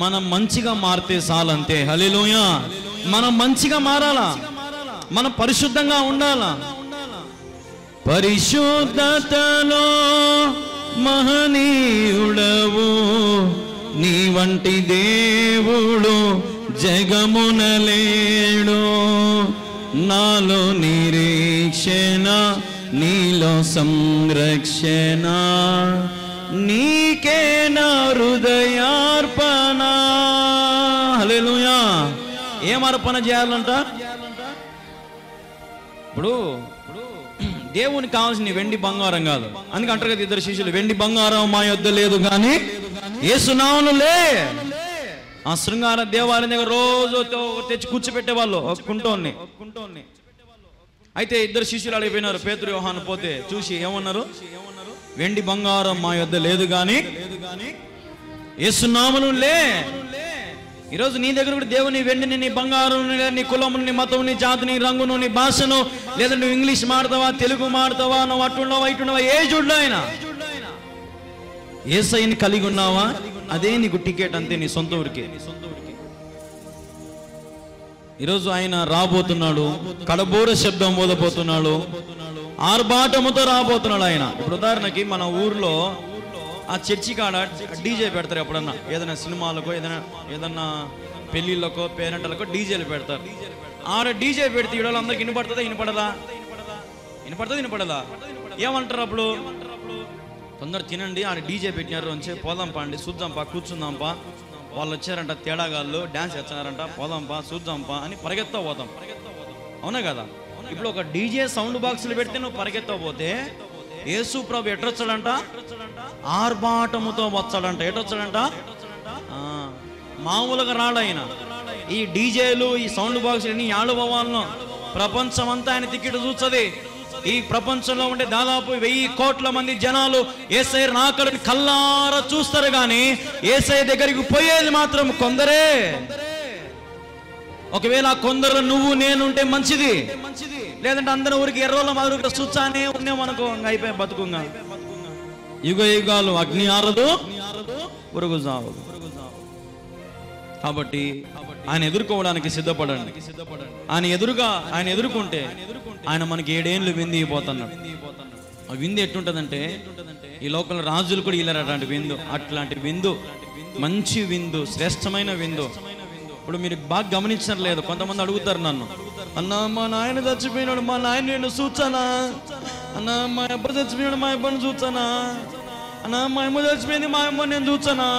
మనం మంచిగా మారితే చాలంతే. హల్లెలూయా. మనం మంచిగా మారాలా, మనం పరిశుద్ధంగా ఉండాలా. పరిశుద్ధతలో మహనీయుడవు, నీ వంటి దేవుడు జగమునలేడు. నాలో నిరీక్షణ, నీలో సంరక్షణ, నీకే నా హృదయార్పణ. హల్లెలూయా. ఏం అర్పణ చేయాలంట? ఇప్పుడు దేవునికి కావాల్సిన వెండి బంగారం కాదు. అందుకంటారు కదా ఇద్దరు శిష్యులు, వెండి బంగారం మా యొద్ద లేదు కానీ యేసు నామములో ఆ శృంగార దేవాలయం దగ్గర రోజు తెచ్చి కూర్చోబెట్టే వాళ్ళు కుంటోన్ని. అయితే ఇద్దరు శిష్యులు అడిగిపోయినారు, పేతురు యోహాను పోతే చూసి ఏమన్నారు? వెండి బంగారం మా యొద్ద లేదు కానీ యేసు నామములో. ఈరోజు నీ దగ్గర కూడా దేవుని వెండిని, నీ బంగారం, నీ కులము, నీ మతం, నీ జాతిని, రంగును, నీ భాషను, లేదా నువ్వు ఇంగ్లీష్ మాడతావా, తెలుగు మాడతావా, నువ్వు అట్టున్నావా ఇటున్నావా, ఏ చూడ్డా ఆయన యేసయ్యని కలిగి ఉన్నావా, అదే నీకు టికెట్ అంతే నీ సొంత ఊరికి. ఈరోజు ఆయన రాబోతున్నాడు, కడబోర శబ్దం మోదపోతున్నాడు, ఆర్భాటముతో రాబోతున్నాడు ఆయన. ఇప్పుడు ఉదాహరణకి మన ఊర్లో ఆ చర్చి కాడ డీజే పెడతారు. ఎప్పుడన్నా ఏదైనా సినిమాలకో, ఏదన్నా పెళ్ళిళ్ళకో, పేరెంట్లకో డీజేలు పెడతారు. ఆడ డీజే పెడితే వీళ్ళందరికి వినపడుతుందా, వినపడదా? వినపడదా? ఏమంటారు అప్పుడు? కొందరు తినండి, ఆయన డీజే పెట్టినారు అని పోదాంపా అండి, చూద్దాంపా, కూర్చుందాంపా, వాళ్ళు వచ్చారంట తేడాగాళ్ళు, డ్యాన్స్ వేస్తున్నారంట, పోదాంపా చూద్దాంపా అని పరిగెత్తా పోతాం. అవునా కదా? ఇప్పుడు ఒక డీజే సౌండ్ బాక్సులు పెడితే నువ్వు పరిగెత్తకపోతే యేసు ప్రభు ఎట్టొచ్చాడంట? ఆర్భాటముతో వచ్చాడంట. ఎట్టొచ్చాడంట? మామూలుగా రాడాయన. ఈ డీజేలు, ఈ సౌండ్ బాక్సులు ఎన్ని ఏళ్ళు పోవాలనో ప్రపంచం అంతా ఆయన టికెట్ చూస్తుంది. ఈ ప్రపంచంలో ఉండే దాదాపు 1000 కోట్ల మంది జనాలు యేసయ్య రాకడని కల్లారా చూస్తారు, కానీ యేసయ్య దగ్గరికి పోయేది మాత్రం కొందరే. ఒకవేళ కొందరు నువ్వు నేను ఉంటే మంచిది, లేదంటే అందరూ ఊరికి ఎర్రోళ్ళ మాదిరి చూచానే ఉన్నామనుకో, అయిపోయి బతుకుంగా. యుగ యుగాలు అగ్ని ఆరదు, పురుగు సావదు. కాబట్టి ఆయన ఎదుర్కోవడానికి సిద్ధపడండి. ఆయన ఎదుర్కొంటే ఆయన మనకి 7 ఏళ్ళు విందు ఇవ్వబోతున్నాడు. ఆ విందు ఎట్టుంటదంటే, ఈ లోకంలో రాజులు కూడా ఇల్లరు అట్లాంటి విందు. అట్లాంటి విందు, మంచి విందు, శ్రేష్టమైన విందు. ఇప్పుడు మీరు బాగా గమనించడం లేదు, కొంతమంది అడుగుతారు నన్ను, అన్నా మా నాయన చచ్చిపోయినాడు, మా నాయన నేను చూచానా? అన్నా మా అబ్బ చచ్చిపోయినాడు, మా అబ్బని చూచానా? అన్నా మా అమ్మ చచ్చిపోయింది, మా అమ్మ నేను చూచానా?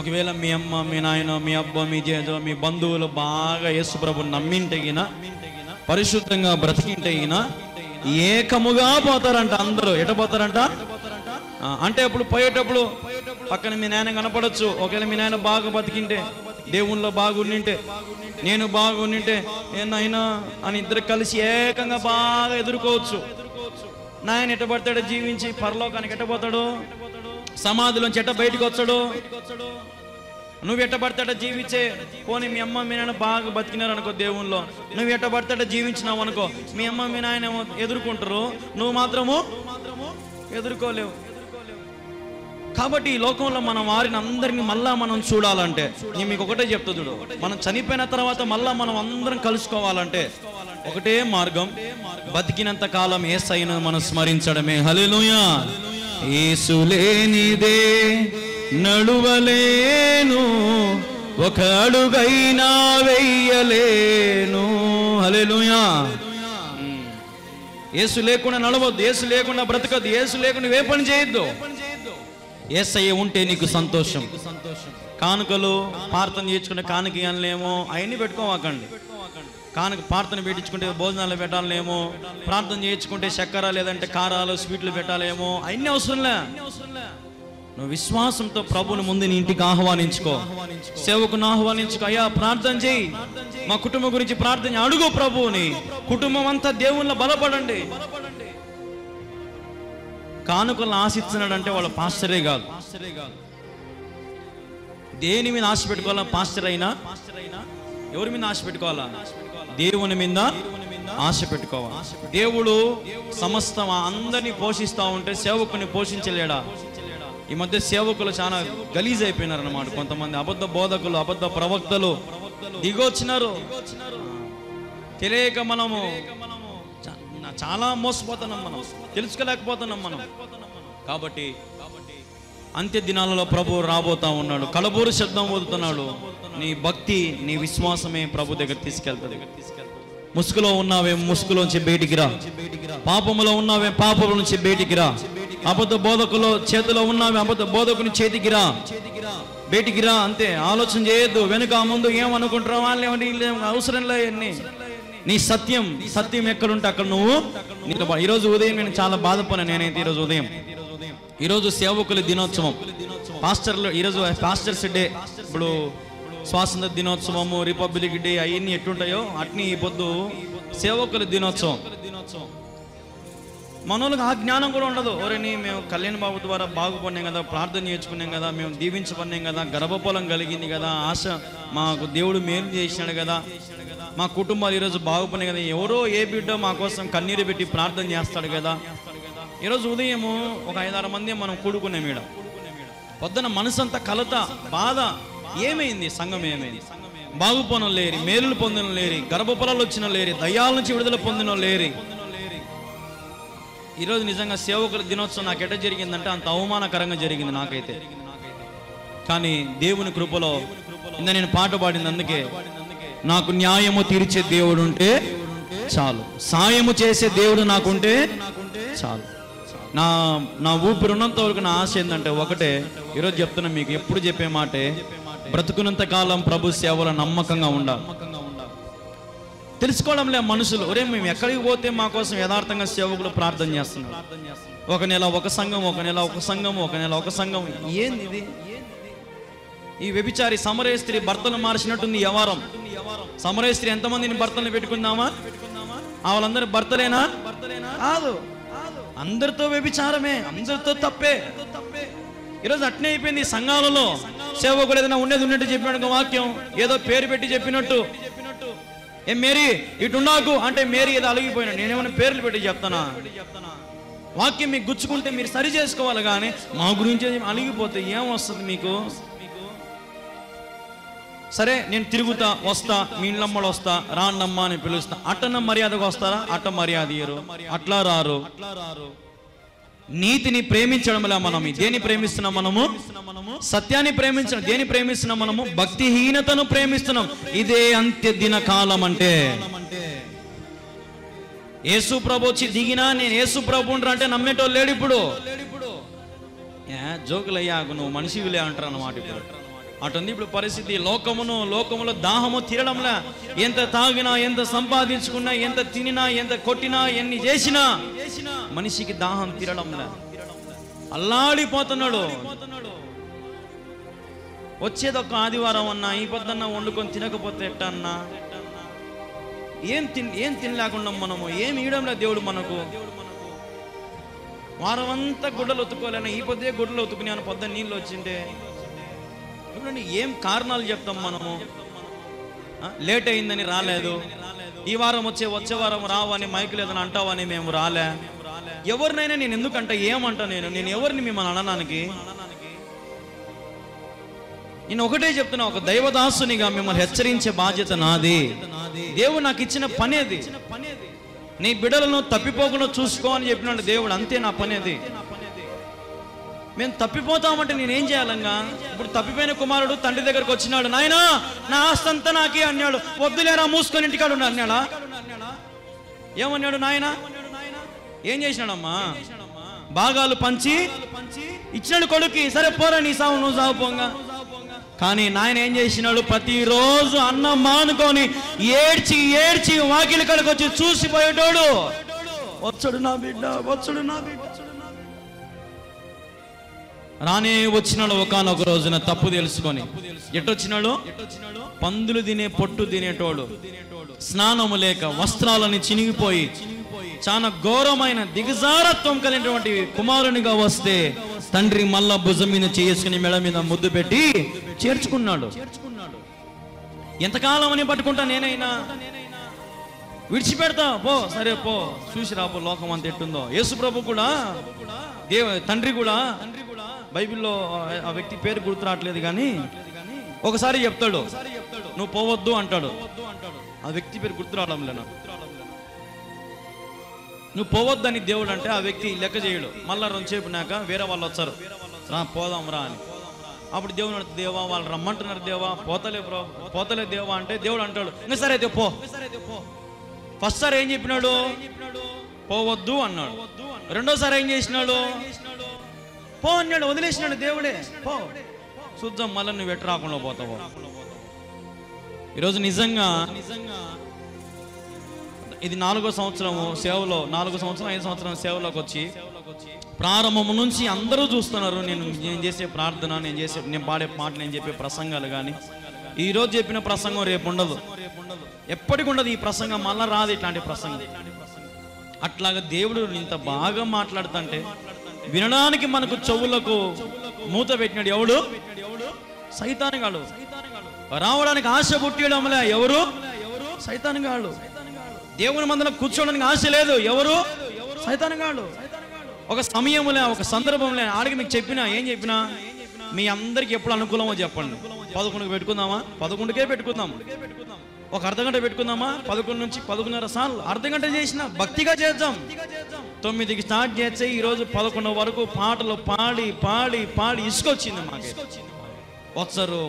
ఒకవేళ మీ అమ్మ, మీ నాయన, మీ అబ్బ, మీ జేజో, మీ బంధువులు బాగా యేసు ప్రభుని నమ్మింటగిన, పరిశుద్ధంగా బ్రతికింటగిన ఏకముగా పోతారంట. అందరూ ఎట పోతారంట అంటే, అప్పుడు పోయేటప్పుడు పక్కన మీ నాయన కనపడచ్చు. ఒకవేళ మీ నాయన బాగా బతికింటే, దేవుళ్ళో బాగుండింటే, నేను బాగుండింటే, నాయనా అని ఇద్దరు కలిసి ఏకంగా బాగా ఎదుర్కోవచ్చు. నాయన ఎట్ట పడతాడో జీవించి పరలోకానికి ఎట్టపోతాడు, సమాధిలోంచి ఎట్ట బయటకు వచ్చాడు, నువ్వు ఎట్ట పడతాడో జీవించే. పోనీ మీ అమ్మ మీ నాయన బాగా బతికినారు అనుకో దేవుల్లో, నువ్వు ఎట్ట పడతాడో జీవించినావు అనుకో, మీ అమ్మ మీ నాయన ఎదుర్కొంటారు, నువ్వు మాత్రము ఎదుర్కోలేవు. కాబట్టి ఈ లోకంలో మన వారిని అందరినీ మళ్ళా మనం చూడాలంటే, నేను మీకు ఒకటే చెప్తా చూడు, మనం చనిపోయిన తర్వాత మళ్ళా మనం అందరం కలుసుకోవాలంటే ఒకటే మార్గం, బతికినంత కాలం యేసయ్యను మనం స్మరించడమే. హల్లెలూయా. యేసు లేనిదే నడువలేను, ఒక అడుగైనా వెయ్యలేను. హల్లెలూయా. యేసు లేకుండా నడవద్దు, యేసు లేకుండా బ్రతకద్దు, యేసు లేకుండా ఏ పని చేయొద్దు. యేసయ్య ఉంటే నీకు సంతోషం. కానుకలు ప్రార్థన చేయించుకుంటే కానుక ఇవ్వలేమో, అవన్నీ పెట్టుకోవాకండి. కానుక ప్రార్థన పెట్టించుకుంటే భోజనాలు పెట్టాలేమో, ప్రార్థన చేయించుకుంటే చక్కెర లేదంటే కారాలు స్వీట్లు పెట్టాలేమో, అవన్నీ అవసరంలే. నువ్వు విశ్వాసంతో ప్రభుని ముందు నీ ఇంటికి ఆహ్వానించుకో, సేవకుని ఆహ్వానించుకో. అయ్యా ప్రార్థన చేయి, మా కుటుంబం గురించి ప్రార్థన అడుగు ప్రభువుని. కుటుంబం అంతా దేవుళ్ళ బలపడండి. కానుకలను ఆశిస్తున్నాడంటే వాళ్ళ పాస్టరే కాదు. దేని మీద ఆశ పెట్టుకోవాలా? పాస్టర్ అయినా ఎవరి మీద ఆశ పెట్టుకోవాలా? దేవుని మీద ఆశ పెట్టుకోవాలి. దేవుడు సమస్తం అందరినీ పోషిస్తూ ఉంటే సేవకుని పోషించలేడా? ఈ మధ్య సేవకులు చాలా గలీజ్ అయిపోయినారు అన్నమాట. కొంతమంది అబద్ధ బోధకులు, అబద్ధ ప్రవక్తలు దిగొచ్చినారు. తెలియక మనము చాలా మోసపోతున్నాం, మనం తెలుసుకోలేకపోతున్నాం మనం. కాబట్టి అంత్య దినాలలో ప్రభు రాబోతా ఉన్నాడు, కలబూరు శబ్దం వదులుతున్నాడు. నీ భక్తి, నీ విశ్వాసమే ప్రభు దగ్గర తీసుకెళ్తాడు. ముసుగులో ఉన్నావే ముసుగులోంచి బయటికి రా, పాపములో ఉన్నావే పాపముల నుంచి బయటికి రా, అబద్ధ బోధకులో చేతిలో ఉన్నావే అబద్ధ బోధకుని చేతికి రా, బయటికి రా. అంతే, ఆలోచన చేయొద్దు వెనుక ముందు ఏమనుకుంటారో వాళ్ళు అవసరం లేని. నీ సత్యం ఎక్కడుంటే అక్కడ నువ్వు. ఈరోజు ఉదయం నేను చాలా బాధపడినా. నేనైతే ఈరోజు సేవకుల దినోత్సవం, పాస్టర్లు ఈరోజు పాస్టర్స్ డే. ఇప్పుడు స్వాతంత్ర దినోత్సవము, రిపబ్లిక్ డే అవన్నీ ఎట్టుంటాయో అట్ని ఈ పొద్దు సేవకుల దినోత్సవం. మనోళ్ళకి ఆ జ్ఞానం కూడా ఉండదు. ఎవరని మేము కళ్యాణ్ బాబు ద్వారా బాగుపడినాం కదా, ప్రార్థన నేర్చుకున్నాం కదా, మేము దీవించబడినాం కదా, గర్భఫలం కలిగింది కదా, ఆశ మాకు దేవుడు మేలు చేసినాడు కదా, మా కుటుంబాలు ఈరోజు బాగుపడినాయి కదా, ఎవరో ఏ బిడ్డ మా కోసం కన్నీరు పెట్టి ప్రార్థన చేస్తాడు కదా. ఈరోజు ఉదయము ఒక 5-6 మంది మనం కూడుకున్నాం. ఈడ పొద్దున మనసంతా కలత, బాధ. ఏమైంది? సంఘం ఏమైంది? బాగుపోనం లేరి, మేలులు పొందిన లేరి, గర్భఫలాలు వచ్చిన లేరి, దయ్యాల నుంచి విడుదల పొందిన లేరి. ఈరోజు నిజంగా సేవకుల దినోత్సవం నాకు ఎట్ట జరిగిందంటే అంత అవమానకరంగా జరిగింది నాకైతే. కానీ దేవుని కృపలో నేను పాట పాడింది అందుకే, నాకు న్యాయము తీర్చే దేవుడు ఉంటే చాలు. సాయము చేసే దేవుడు నాకుంటే చాలు. నా ఊపిరి ఉన్నంత వరకు నా ఆశ ఏంటంటే ఒకటే, ఈరోజు చెప్తున్నా మీకు, ఎప్పుడు చెప్పే మాటే, బ్రతుకున్నంత కాలం ప్రభు సేవలో నమ్మకంగా ఉండాలి. తెలుసుకోవడంలే మనుషులు, ఒరే మేము ఎక్కడికి పోతే మా కోసం యథార్థంగా సేవకులు ప్రార్థన చేస్తున్నారు. ఒక నెల ఒక సంఘం, ఒక నెల ఒక సంఘం, ఒక నెల ఒక సంఘం. ఏంది ఇది? ఈ వ్యభిచారి సమరయ స్త్రీ భర్తలు మార్చినట్టుంది ఈ వ్యవహారం. సమరయ స్త్రీ ఎంతమందిని భర్తలను పెట్టుకుందామా? వాళ్ళందరూ భర్తలేనా? కాదు, అందరితో వ్యభిచారమే, అందరితో తప్పే. ఈరోజు అట్నే అయిపోయింది సంఘాలలో. సేవకుడు ఏదైనా ఉండేది ఉన్నట్టు చెప్పినట్టు వాక్యం, ఏదో పేరు పెట్టి చెప్పినట్టు, ఏ మేరీ ఇటున్నాకు అంటే మేరీ ఏదో అలిగిపోయినా, నేనేమైనా పేర్లు పెట్టి చెప్తానా? వాక్యం మీకు గుచ్చుకుంటే మీరు సరి చేసుకోవాలి, కానీ మా గురించి అలిగిపోతే ఏం వస్తుంది మీకు? సరే నేను తిరుగుతా వస్తా, మీ ఇళ్ళమ్మడు వస్తా, రాన్నమ్మ అని పిలుస్తా, అట్టన్న మర్యాదకు వస్తారా? అట్ట మర్యాద ఇయ్యరు, అట్లా రారు. నీతిని ప్రేమించడంలా మనం దేని ప్రేమిస్తున్నాం? మనము సత్యాన్ని ప్రేమించడం. దేని ప్రేమిస్తున్నాం? మనము భక్తిహీనతను ప్రేమిస్తున్నాం. ఇదే అంత్య దిన కాలం అంటే. యేసు ప్రభు వచ్చి దిగినా నేను యేసు ప్రభు అంటే నమ్మేటోళ్ళు లేడు ఇప్పుడు. జోకులయ్యాకు నువ్వు మనిషివిలే అంటారు అన్నమాట. ఇప్పుడు అటుంది ఇప్పుడు పరిస్థితి. లోకములో దాహము తీరడంలా. ఎంత తాగినా, ఎంత సంపాదించుకున్నా, ఎంత తినినా, ఎంత కొట్టినా, ఎన్ని చేసినా మనిషికి దాహం తీరడంలా. అల్లాడిపోతున్నాడు. వచ్చేది ఒక ఆదివారం అన్నా, ఈ పొద్దున్న వండుకొని తినకపోతే ఎట్టన్నా? ఏం తినలేకుండా మనము ఏం ఇయడంలా దేవుడు మనకు. వారం అంతా గుడ్డలు ఉతుక్కోలేనా, ఈ పొద్దే గుడ్డలు ఉతుకుని పొద్దున్న నీళ్ళు వచ్చింటే ఏం కారణాలు చెప్తాం మనము? లేట్ అయిందని రాలేదు, ఈ వారం వచ్చే వారం రావని మైకు లేదని అంటావని మేము రాలే. ఎవరినైనా నేను ఎందుకంటా? ఏమంటా? నేను ఎవరిని మిమ్మల్ని అనడానికి? నేను ఒకటే చెప్తున్నా, ఒక దైవదాసునిగా మిమ్మల్ని హెచ్చరించే బాధ్యత నాది. దేవుడు నాకు ఇచ్చిన పనేది. నీ బిడ్డలను తప్పిపోకుండా చూసుకో అని చెప్పినాడు దేవుడు. అంతే నా పనేది. మేము తప్పిపోతామంటే నేనేం చేయాలంగా? ఇప్పుడు తప్పిపోయిన కుమారుడు తండ్రి దగ్గరకు వచ్చినాడు, నాయనా నా ఆస్తి అంతా నాకే అన్నాడు. వద్దులేరా మూసుకొని ఇంటికాడు అన్నాడా? ఏమన్నాడు? నాయన ఏం చేసినాడమ్మా? భాగాలు పంచి ఇచ్చినాడు కొడుక్కి. సరే పోరా, నీ సావు నువ్వు సావు పోంగా. కానీ నాయన ఏం చేసినాడు? ప్రతిరోజు అన్నం మానుకొని ఏడ్చి వాకిలి కడకు వచ్చి చూసిపోయేటోడు. వచ్చాడు నా బిడ్డ, వచ్చాడు నా బిడ్డ. రానే వచ్చినాడు ఒకనొక రోజున తప్పు తెలుసుకొని. ఎట్టొచ్చినాడు? పందులు తినే పొట్టు తినేటోడు, స్నానము లేక వస్త్రాలని చినిగిపోయి చాలా ఘోరమైన దిగజారత్వం కలిగినటువంటి కుమారునిగా వస్తే తండ్రి మళ్ళా భుజం మీద చేసుకుని మెడ మీద ముద్దు పెట్టి చేర్చుకున్నాడు. ఎంతకాలం అని పట్టుకుంటా నేనైనా? విడిచిపెడతా పో, సరే పో, చూసి రాపో లోకం అంత ఎట్టుందో. యేసు ప్రభు కూడా తండ్రి కూడా బైబిల్లో ఆ వ్యక్తి పేరు గుర్తు రావట్లేదు, కానీ ఒకసారి చెప్తాడు నువ్వు పోవద్దు అంటాడు. ఆ వ్యక్తి పేరు గుర్తు రావడం లేనా? నువ్వు పోవద్దని దేవుడు అంటే ఆ వ్యక్తి లెక్క చేయడు. మళ్ళా రెండుసేపునాక వేరే వాళ్ళు వచ్చారు, రా పోదాం రా అని. అప్పుడు దేవుడు అంటే, దేవా వాళ్ళు రమ్మంటున్నారు దేవా, పోతలే దేవా అంటే దేవుడు అంటాడు, ఇంకా సరే అయితే పో. ఫస్ట్ సారి ఏం చెప్పినాడు? పోవద్దు అన్నాడు. రెండోసారి ఏం చేసినాడు? పో అన్నాడు, వదిలేసినాడు దేవుడే. పో చూద్దాం మళ్ళీ నువ్వు ఎట్టు రాకుండా పోతావు. ఈరోజు నిజంగా ఇది 4వ సంవత్సరము సేవలో, 5 సంవత్సరం సేవలోకి వచ్చి ప్రారంభం నుంచి అందరూ చూస్తున్నారు నేను చేసే ప్రార్థన, నేను పాడే పాట, నేను చెప్పే ప్రసంగాలు. కానీ ఈరోజు చెప్పిన ప్రసంగం రేపు ఉండదు, ఎప్పటికి ఉండదు. ఈ ప్రసంగం మళ్ళా రాదు, ఇట్లాంటి ప్రసంగం. అట్లాగా దేవుడు ఇంత బాగా మాట్లాడుతుంటే వినడానికి మనకు చెవులకు మూత పెట్టినాడు ఎవడు? సైతానుగాడు. రావడానికి ఆశ పుట్టియడంలే ఎవరు? సైతానుగాడు. దేవుని మందలో కూర్చోవడానికి ఆశ లేదు ఎవరు? సైతానుగాడు. ఒక సమయంలో, ఒక సందర్భంలో ఆడికి మీకు చెప్పినా, ఏం చెప్పినా మీ అందరికి ఎప్పుడు అనుకూలమో చెప్పండి. 11కి పెట్టుకుందామా? 11కే పెట్టుకుందాం. ఒక అర్ధగంట పెట్టుకుందామా? 11 నుంచి 11:30 సార్లు అర్ధగంట చేసినా భక్తిగా చేద్దాం. 9కి స్టార్ట్ చేస్తే ఈరోజు 11 వరకు పాటలు పాడి పాడి పాడి ఇసుకొచ్చింది మాకు. వచ్చరు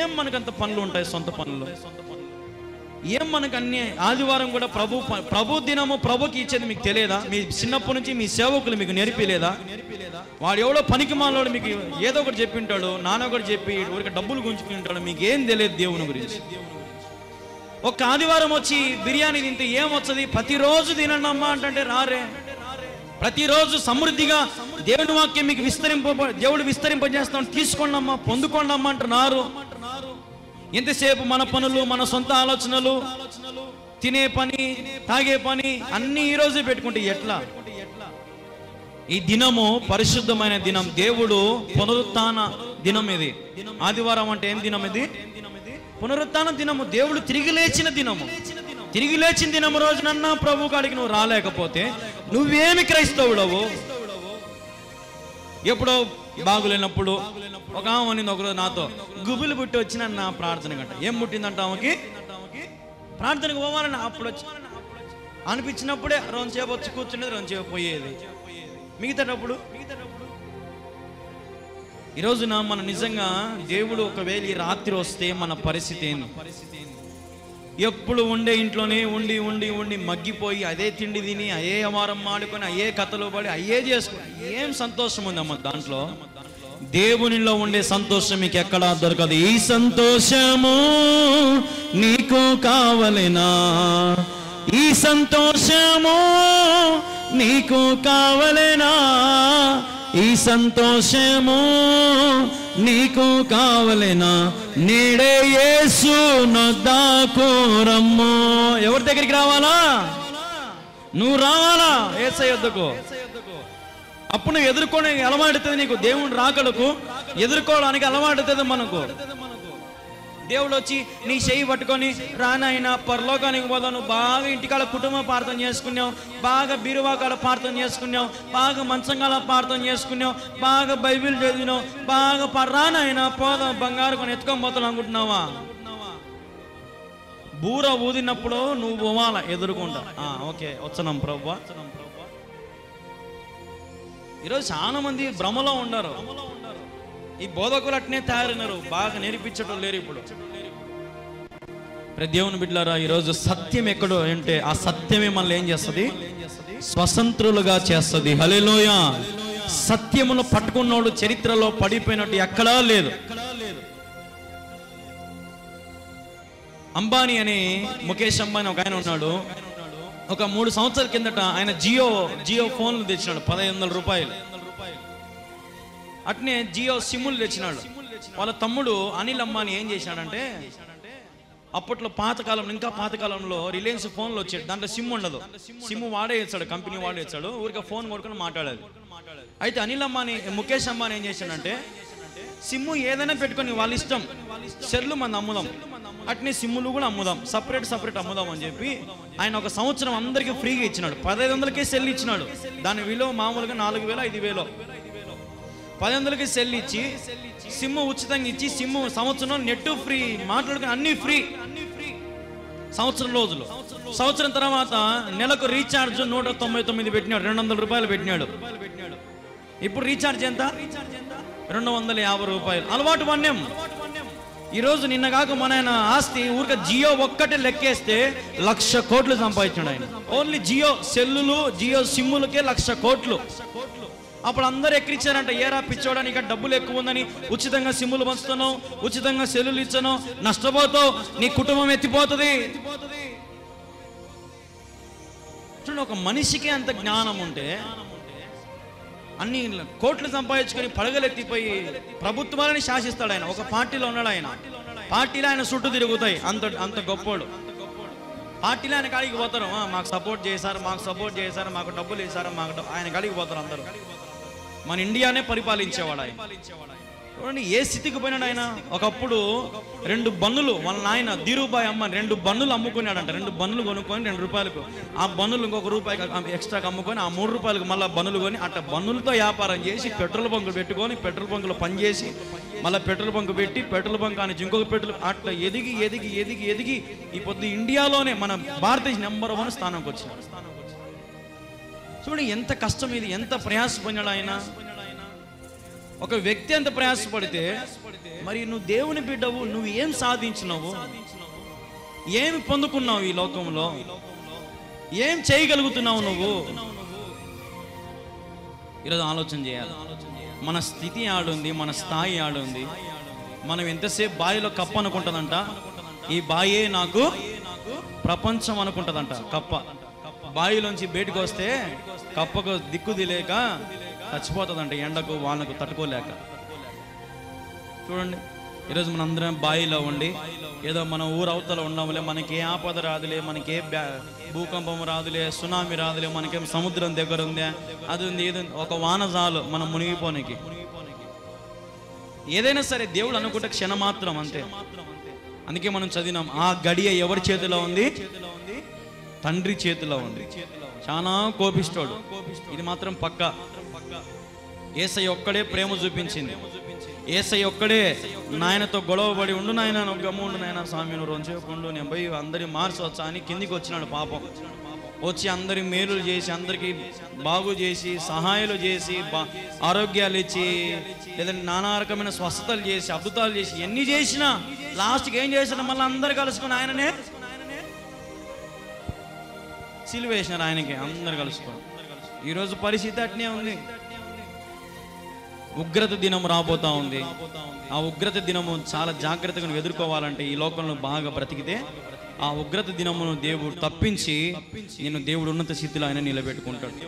ఏం మనకంత పనులు ఉంటాయి, సొంత పనులు. ఏం మనకు అన్ని ఆదివారం కూడా ప్రభు దినము ప్రభుకి ఇచ్చేది మీకు తెలియదా? మీ చిన్నప్పటి నుంచి మీ సేవకులు మీకు నేర్పిలేదా? వాడు ఎవడో పనికి మాలోడు మీకు ఏదో ఒకటి చెప్పి ఉంటాడు, నాన్న ఒకటి చెప్పి ఊరికి డబ్బులు గుంజుకుని ఉంటాడు. మీకు ఏం తెలియదు దేవుని గురించి. ఒక్క ఆదివారం వచ్చి బిర్యానీ తింటే ఏమొచ్చది? ప్రతిరోజు తినండి అమ్మా అంటే రారే. ప్రతిరోజు సమృద్ధిగా దేవుని వాక్యం మీకు దేవుడు విస్తరింపజేస్తాం, తీసుకోండి అమ్మా, పొందుకోండి అమ్మా అంటున్నారు. ఎంతసేపు మన పనులు, మన సొంత ఆలోచనలు, తినే పని, తాగే పని అన్ని ఈ రోజే పెట్టుకుంటే ఎట్లా? ఈ దినము పరిశుద్ధమైన దినం, దేవుడు పునరుత్థాన దినం. ఇది ఆదివారం అంటే ఏం దినం? ఇది పునరుత్థాన దినము, దేవుడు తిరిగి లేచిన దినము. తిరిగి లేచిన దినం రోజునన్నా ప్రభు కాడికి నువ్వు రాలేకపోతే నువ్వేమి క్రైస్తవుడవు? ఎప్పుడో బాగులేనప్పుడు ఒక ఆమె అనింది ఒకరోజు నాతో, గుబులు పుట్టి వచ్చిన నా ప్రార్థన గంట. ఏం పుట్టిందంట ఆమెకి? ప్రార్థనకు పోవాలని అప్పుడు వచ్చి అనిపించినప్పుడే రెండుసేపు వచ్చి కూర్చునేది, రెండుసేపు పోయేది. మిగతాటప్పుడు ఈరోజున మన నిజంగా దేవుడు ఒకవేళ ఈ రాత్రి వస్తే మన పరిస్థితి ఏంది? ఎప్పుడు ఉండే ఇంట్లోనే ఉండి ఉండి ఉండి మగ్గిపోయి అదే తిండి తిని అయ్యే వారం మాడుకొని అయ్యే కథలు పడి అయ్యే చేసుకుని ఏం సంతోషం ఉందమ్మ దాంట్లో? దేవునిలో ఉండే సంతోషం మీకు ఎక్కడా దొరకదు. ఈ సంతోషము నీకు కావలేనా? ఈ సంతోషము నీకు కావలేనా? ఈ సంతోషము నీకు కావలేనా? నేడే యేసు నొద్దకు రమ్ము. ఎవరి దగ్గరికి రావాలా? నువ్వు రావాలా యేసయ్య వద్దకు. అప్పుడు నువ్వు ఎదుర్కొని అలవాటుతుంది. నీకు దేవుని రాకడకు ఎదుర్కోవడానికి అలవాటుతుంది మనకు. దేవుడు వచ్చి నీ చెయ్యి పట్టుకొని రానైనా పరలోకానికి పోదావు, నువ్వు బాగా ఇంటికాడ కుటుంబ ప్రార్థన చేసుకున్నావు, బాగా బీరువాకాడ ప్రార్థన చేసుకున్నావు, బాగా మంచంగాల ప్రార్థన చేసుకున్నావు, బాగా బైబిల్ చదివినావు, బాగా రానైనా పోదాం బంగారు కొని ఎత్తుకొని పోతాను అనుకుంటున్నావా? బూర ఊదినప్పుడు నువ్వు పోవాలా ఎదురుకుండా. ఓకే వచ్చాం ప్రభువా. ఈరోజు చాలా మంది భ్రమలో ఉన్నారు. ఈ బోధకులు అట్నే తయారైనారు, బాగా నేర్పించడం లేరు. ఇప్పుడు దేవుని బిడ్డలారా, ఈరోజు సత్యం ఎక్కడో అంటే ఆ సత్యమే మనల్ని ఏం చేస్తుంది? స్వతంత్రులుగా చేస్తుంది. హల్లెలూయా. సత్యమును పట్టుకున్నోడు చరిత్రలో పడిపోయినట్టు ఎక్కడా లేదు. అంబానీ అని, ముఖేష్ అంబానీ ఒక ఆయన ఉన్నాడు. ఒక 3 సంవత్సరాల కిందట ఆయన జియో ఫోన్లు తెచ్చినాడు, 1500 రూపాయలు. అట్నే జియో సిమ్ములు తెచ్చినాడు. వాళ్ళ తమ్ముడు అనిల్ అంబానీ ఏం చేశాడంటే, అప్పట్లో ఇంకా పాతకాలంలో రిలయన్స్ ఫోన్లు వచ్చాడు, దాంట్లో సిమ్ ఉండదు. సిమ్ వాడేస్తాడు, కంపెనీ వాడేస్తాడు, ఊరికే ఫోన్ కొడుకుని మాట్లాడేది. అయితే అనిల్ అంబానీ, ముఖేష్ అంబానీ ఏం చేశాడంటే, సిమ్ము ఏదైనా పెట్టుకొని వాళ్ళ ఇష్టం, సెల్లు మనం అమ్ముదాం, అట్నే సిమ్ములు కూడా అమ్ముదాం, సపరేట్ అమ్ముదాం అని చెప్పి ఆయన ఒక సంవత్సరం అందరికీ ఫ్రీగా ఇచ్చినాడు. 1500కే సెల్ ఇచ్చినాడు. దాని విలువ మామూలుగా 4000 5000. 1500కి సెల్ ఇచ్చి సిమ్ము ఉచితంగా ఇచ్చి, సిమ్ము సంవత్సరం నెట్ ఫ్రీ, మాట్లాడుకుని అన్ని ఫ్రీ, సంవత్సరం రోజులు. సంవత్సరం తర్వాత నెలకు రీఛార్జ్ 199 పెట్టినాడు, 200 రూపాయలు పెట్టినాడు. ఇప్పుడు రీఛార్జ్ ఎంత? 250 రూపాయలు. అలవాటు పన్నాం. ఈరోజు నిన్న కాక మన ఆయన ఆస్తి ఊరిక జియో ఒక్కటే లెక్కేస్తే 1,00,000 కోట్లు సంపాదించాడు ఆయన. ఓన్లీ జియో సెల్లులు, జియో సిమ్ములకే 1,00,000 కోట్లు. అప్పుడు అందరూ ఎక్కిరిచ్చారంట, ఏరా పిచ్చోడానికి డబ్బులు ఎక్కువ ఉందని ఉచితంగా సిమ్ములు పంచుతున్నావు, ఉచితంగా సెల్లులు ఇచ్చాను, నష్టపోతావు, నీ కుటుంబం ఎత్తిపోతుంది. చూడండి, ఒక మనిషికి అంత జ్ఞానం ఉంటే అన్ని కోట్లు సంపాదించుకొని పడగలెత్తిపోయి ప్రభుత్వాలని శాసిస్తాడు ఆయన. ఒక పార్టీలో ఉన్నాడు ఆయన, పార్టీలో ఆయన చుట్టూ తిరుగుతాయి. అంత గొప్పోడు. పార్టీలో ఆయన కాడికి పోతారు, మాకు సపోర్ట్ చేశారు, మాకు డబ్బులు వేశారు, ఆయన కాడికి పోతారు అందరూ. మన ఇండియానే పరిపాలించేవాడు ఆయన. చూడండి ఏ స్థితికి పోయినాడు ఆయన. ఒకప్పుడు 2 బన్నులు వాళ్ళ నాయన ధీరుబాయ్ అమ్మ 2 బన్నులు అమ్ముకున్నాడంట. 2 బన్నులు కొనుక్కొని 2 రూపాయలకు, ఆ బన్నులు ఇంకొక రూపాయికి ఎక్స్ట్రాకి అమ్ముకొని, ఆ 3 రూపాయలకు మళ్ళీ బన్నులు కొని, అట్లా బన్నులతో వ్యాపారం చేసి పెట్రోల్ బంకులు పెట్టుకొని, పెట్రోల్ బంకులో పనిచేసి, మళ్ళీ పెట్రోల్ బంకు పెట్టి, పెట్రోల్ బంక్ అని ఇంకొక పెట్రోల్, అట్లా ఎదిగి ఈ పొద్దు ఇండియాలోనే మన భారతదేశ నెంబర్ 1 స్థానంకి వచ్చినాడు. చూడండి ఎంత కష్టం ఇది, ఎంత ప్రయాసపడినాడు ఆయన. ఒక వ్యక్తి ఎంత ప్రయాసపడితే మరి నువ్వు దేవుని బిడ్డవు, నువ్వు ఏం సాధించినావు? ఏమి పొందుకున్నావు ఈ లోకంలో? ఏం చేయగలుగుతున్నావు నువ్వు? ఈరోజు ఆలోచన చేయాలి. మన స్థితి ఆడుంది, మన స్థాయి ఆడుంది. మనం ఎంతసేపు బావిలో కప్ప అనుకుంటుందంట, ఈ బాయే నాకు ప్రపంచం అనుకుంటుందంట. కప్ప బావిలోంచి బయటకు వస్తే కప్పకు దిక్కు తెలియక చచ్చిపోతుందంట, ఎండకు వాళ్ళకు తట్టుకోలేక. చూడండి, ఈరోజు మన అందరం బావిలో ఉండి ఏదో మన ఊరు అవతల ఉన్నాములే, మనకి ఏ ఆపద రాదులే, మనకి ఏ భూకంపం రాదులే, సునామీ రాదులే, మనకేం సముద్రం దగ్గర ఉందా, అది ఉంది, ఇది ఉంది, ఒక వాన చాలు మనం మునిగిపోనికి. ఏదైనా సరే దేవుడు అనుకుంటే క్షణమాత్రం అంతే. అందుకే మనం చదివినాం, ఆ గడియ ఎవరి చేతిలో ఉంది? తండ్రి చేతిలో ఉంది. చాలా కోపిస్తాడు, ఇది మాత్రం పక్క. యేసయ్య ఒక్కడే ప్రేమ చూపించింది. యేసయ్య ఒక్కడే నాయనతో గొడవపడి, ఉండు నాయన, నువ్వు గమ్ముండు నాయన, స్వామి నువ్వు రోజుకుండు, నేను పోయి అందరి మార్చవచ్చా అని కిందికి వచ్చినాడు. పాపం వచ్చి అందరి మేలులు చేసి, అందరికీ బాగు చేసి, సహాయాలు చేసి, ఆరోగ్యాలు ఇచ్చి, లేదంటే నానా రకమైన స్వస్థతలు చేసి, అద్భుతాలు చేసి, ఎన్ని చేసినా లాస్ట్కి ఏం చేసినా మళ్ళీ అందరు కలుసుకొని ఆయననే సిలువ వేసినారు. ఆయనకి అందరు కలుసుకొని. ఈరోజు పరిస్థితి అట్నే ఉంది. ఉగ్రత దినం రాబోతా ఉంది. ఆ ఉగ్రత దినము చాలా జాగ్రత్తగా ఎదుర్కోవాలంటే, ఈ లోకంలో బాగా బ్రతికితే ఆ ఉగ్రత దినమును దేవుడు తప్పించి నేను దేవుడు ఉన్నత స్థితిలో ఆయన నిలబెట్టుకుంటాడు.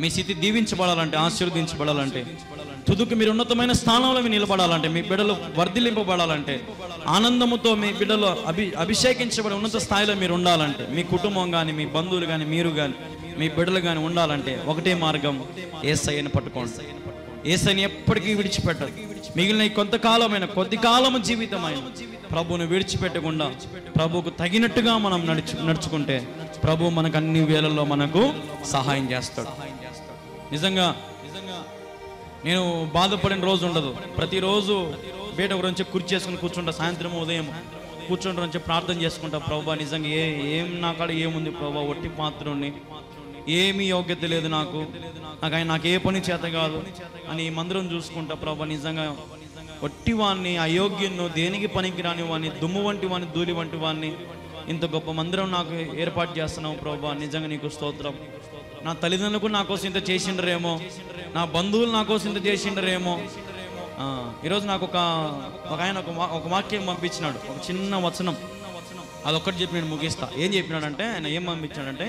మీ స్థితి దీవించబడాలంటే, ఆశీర్వదించబడాలంటే, తుదుకు మీరు ఉన్నతమైన స్థానంలో మీరు నిలబడాలంటే, మీ బిడ్డలు వర్ధిల్లింపబడాలంటే, ఆనందముతో మీ బిడ్డలు అభిషేకించబడి ఉన్నత స్థాయిలో మీరు ఉండాలంటే, మీ కుటుంబం కానీ, మీ బంధువులు కానీ, మీరు కానీ, మీ బిడ్డలు కానీ ఉండాలంటే ఒకటే మార్గం, యేసయ్యను పట్టుకోండి. యేసయ్యని ఎప్పటికీ విడిచిపెట్టదు. మిగిలిన కొంతకాలమైన కొద్ది కాలము జీవితమైన ప్రభువును విడిచిపెట్టకుండా ప్రభువుకు తగినట్టుగా మనం నడుచుకుంటే ప్రభు మనకు అన్ని వేళల్లో మనకు సహాయం చేస్తాడు. నిజంగా నేను బాధపడిన రోజు ఉండదు. ప్రతిరోజు బయట గురించి కుర్చీ చేసుకుని కూర్చుంటా, సాయంత్రం ఉదయం కూర్చుంటారు నుంచి ప్రార్థన చేసుకుంటా, ప్రభా నిజంగా ఏం నా కాడ ఏముంది ప్రభా, ఒట్టి పాత్రుని, ఏమీ యోగ్యత లేదు నాకు ఏ పని చేత కాదు అని మందిరం చూసుకుంటా, ప్రభా నిజంగా ఒట్టి వాడిని, అయోగ్యను, దేనికి పనికిరాని వాడిని, దుమ్ము వంటి వాడిని, ధూళి వంటి వాడిని, ఇంత గొప్ప మందిరం నాకు ఏర్పాటు చేస్తున్నావు ప్రభా, నిజంగా నీకు స్తోత్రం. నా తల్లిదండ్రులు కూడా నా కోసం ఇంత చేసిండరేమో, నా బంధువులు నా కోసం ఇంత చేసిండరేమో. ఈరోజు నాకు ఒక ఆయన ఒక వాక్యం పంపించినాడు, ఒక చిన్న వచనం, అదొక్కటి చెప్పి నేను ముగిస్తా. ఏం చెప్పినాడంటే, ఆయన ఏం పంపించాడంటే,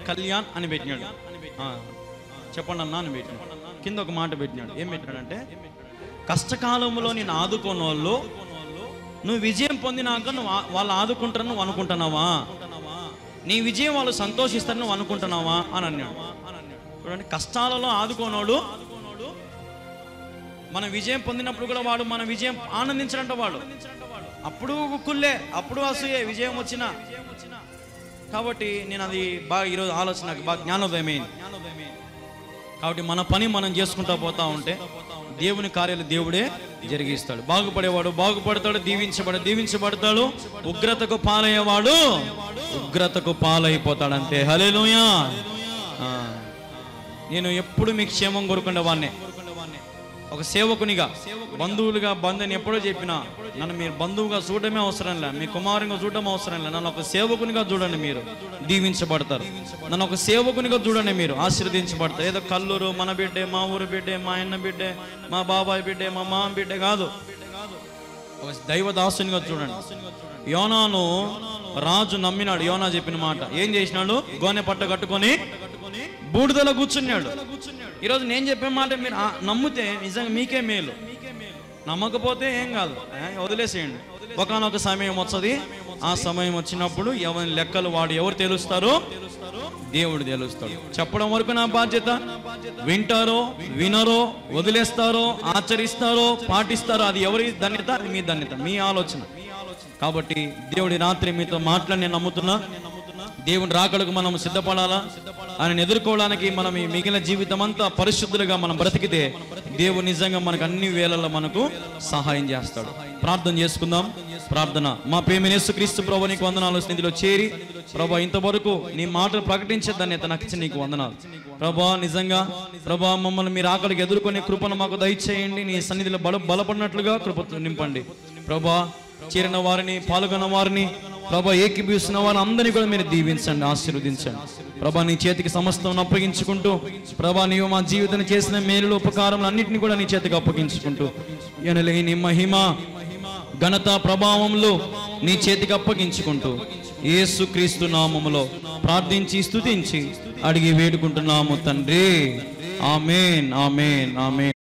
కళ్యాణ్ అని పెట్టినాడు. చెప్పండి అన్నా అని పెట్టినాడు. కింద ఒక మాట పెట్టినాడు. ఏం పెట్టినాడంటే, కష్టకాలంలో నేను ఆదుకోని వాళ్ళు నువ్వు విజయం పొందినాక నువ్వు వాళ్ళు ఆదుకుంటారని నువ్వు అనుకుంటున్నావా? నీ విజయం వాళ్ళు సంతోషిస్తారని నువ్వు అనుకుంటున్నావా అని అన్నాడు. చూడండి, కష్టాలలో ఆదుకోనోడు మన విజయం పొందినప్పుడు కూడా వాడు మన విజయం ఆనందించడంట. వాడు అప్పుడు కుళ్ళే, అప్పుడు అసూయే విజయం వచ్చినా. కాబట్టి నేను అది బాగా ఈరోజు ఆలోచన నాకు బాగా జ్ఞానోదయమైంది. కాబట్టి మన పని మనం చేసుకుంటా పోతా ఉంటే దేవుని కార్యాలు దేవుడే జరిగిస్తాడు. బాగుపడేవాడు బాగుపడతాడు, దీవించబడతాడు. ఉగ్రతకు పాలయ్యేవాడు ఉగ్రతకు పాలైపోతాడు. అంతే. హల్లెలూయా. నేను ఎప్పుడు మీకు క్షేమం కోరుకునే వాడిని, ఒక సేవకునిగా, బంధువులుగా బంధుని ఎప్పుడో చెప్పినా, నన్ను మీరు బంధువుగా చూడడమే అవసరం లే, మీ కుమారునిగా చూడడం అవసరం లే, నన్ను ఒక సేవకునిగా చూడండి, మీరు దీవించబడతారు. నన్ను ఒక సేవకునిగా చూడండి, మీరు ఆశీర్వదించబడతారు. ఏదో కల్లూరు మన బిడ్డే, మా ఊరు బిడ్డే, మా అన్న బిడ్డే, మా బాబాయ్ బిడ్డే, మా మామ బిడ్డే కాదు, ఒక దైవదాసునిగా చూడండి. యోనాను రాజు నమ్మినాడు. యోనా చెప్పిన మాట ఏం చేసినాడు? గోనె పట్ట కట్టుకొని బూడిదలో కూర్చున్నాడు. ఈరోజు నేను చెప్పే మాట మీరు నమ్మితే నిజంగా మీకే మేలు, నమ్మకపోతే ఏం కాదు, వదిలేసేయండి. ఒకనొక సమయం వస్తుంది, ఆ సమయం వచ్చినప్పుడు ఎవరి లెక్కలు వాడు ఎవరు తెలుస్తారో దేవుడు తెలుస్తాడు. చెప్పడం వరకు నా బాధ్యత. వింటారో వినరో, వదిలేస్తారో ఆచరిస్తారో పాటిస్తారో అది ఎవరి ధన్యత? అది మీ ధన్యత, మీ ఆలోచన. కాబట్టి దేవుడి రాత్రి మీతో మాట్లాడి నమ్ముతున్నా. దేవుని రాకడకు మనం సిద్ధపడాలా, ఆయన ఎదుర్కోవడానికి మనం ఈ మిగిలిన జీవితం అంతా పరిశుద్ధులుగా మనం బ్రతికితే దేవుడు నిజంగా మనకు అన్ని వేళల్లో మనకు సహాయం చేస్తాడు. ప్రార్థన చేసుకుందాం. ప్రార్థన. మా ప్రేమ యేసుక్రీస్తు ప్రభువా, నీకు వందనాలు. సన్నిధిలో చేరి ప్రభా ఇంతవరకు నీ మాటలు ప్రకటించే ధన్యత నాకు ఇచ్చి నీకు వందనాలు ప్రభా. నిజంగా ప్రభా మమ్మల్ని మీరు ఆకలికి ఎదుర్కొనే కృపను మాకు దయచేయండి. నీ సన్నిధిలో బలపడినట్లుగా కృప నింపండి ప్రభా. చేరిన వారిని, పాల్గొన్న వారిని ప్రభా ఏకీభవిస్తున్న వారందరినీ కూడా మీరు దీవించండి, ఆశీర్వదించండి. ప్రభా నీ చేతికి సమస్తం అప్పగించుకుంటూ, ప్రభా నీవు మా జీవితాన్ని చేసిన మేలులు ఉపకారములు అన్నింటినీ కూడా నీ చేతికి అప్పగించుకుంటూ, ఎనలేని మహిమ ఘనత ప్రభావములు నీ చేతికి అప్పగించుకుంటూ యేసుక్రీస్తు నామములో ప్రార్థించి స్తుతించి అడిగి వేడుకుంటున్నాము తండ్రి. ఆమేన్, ఆమేన్, ఆమేన్.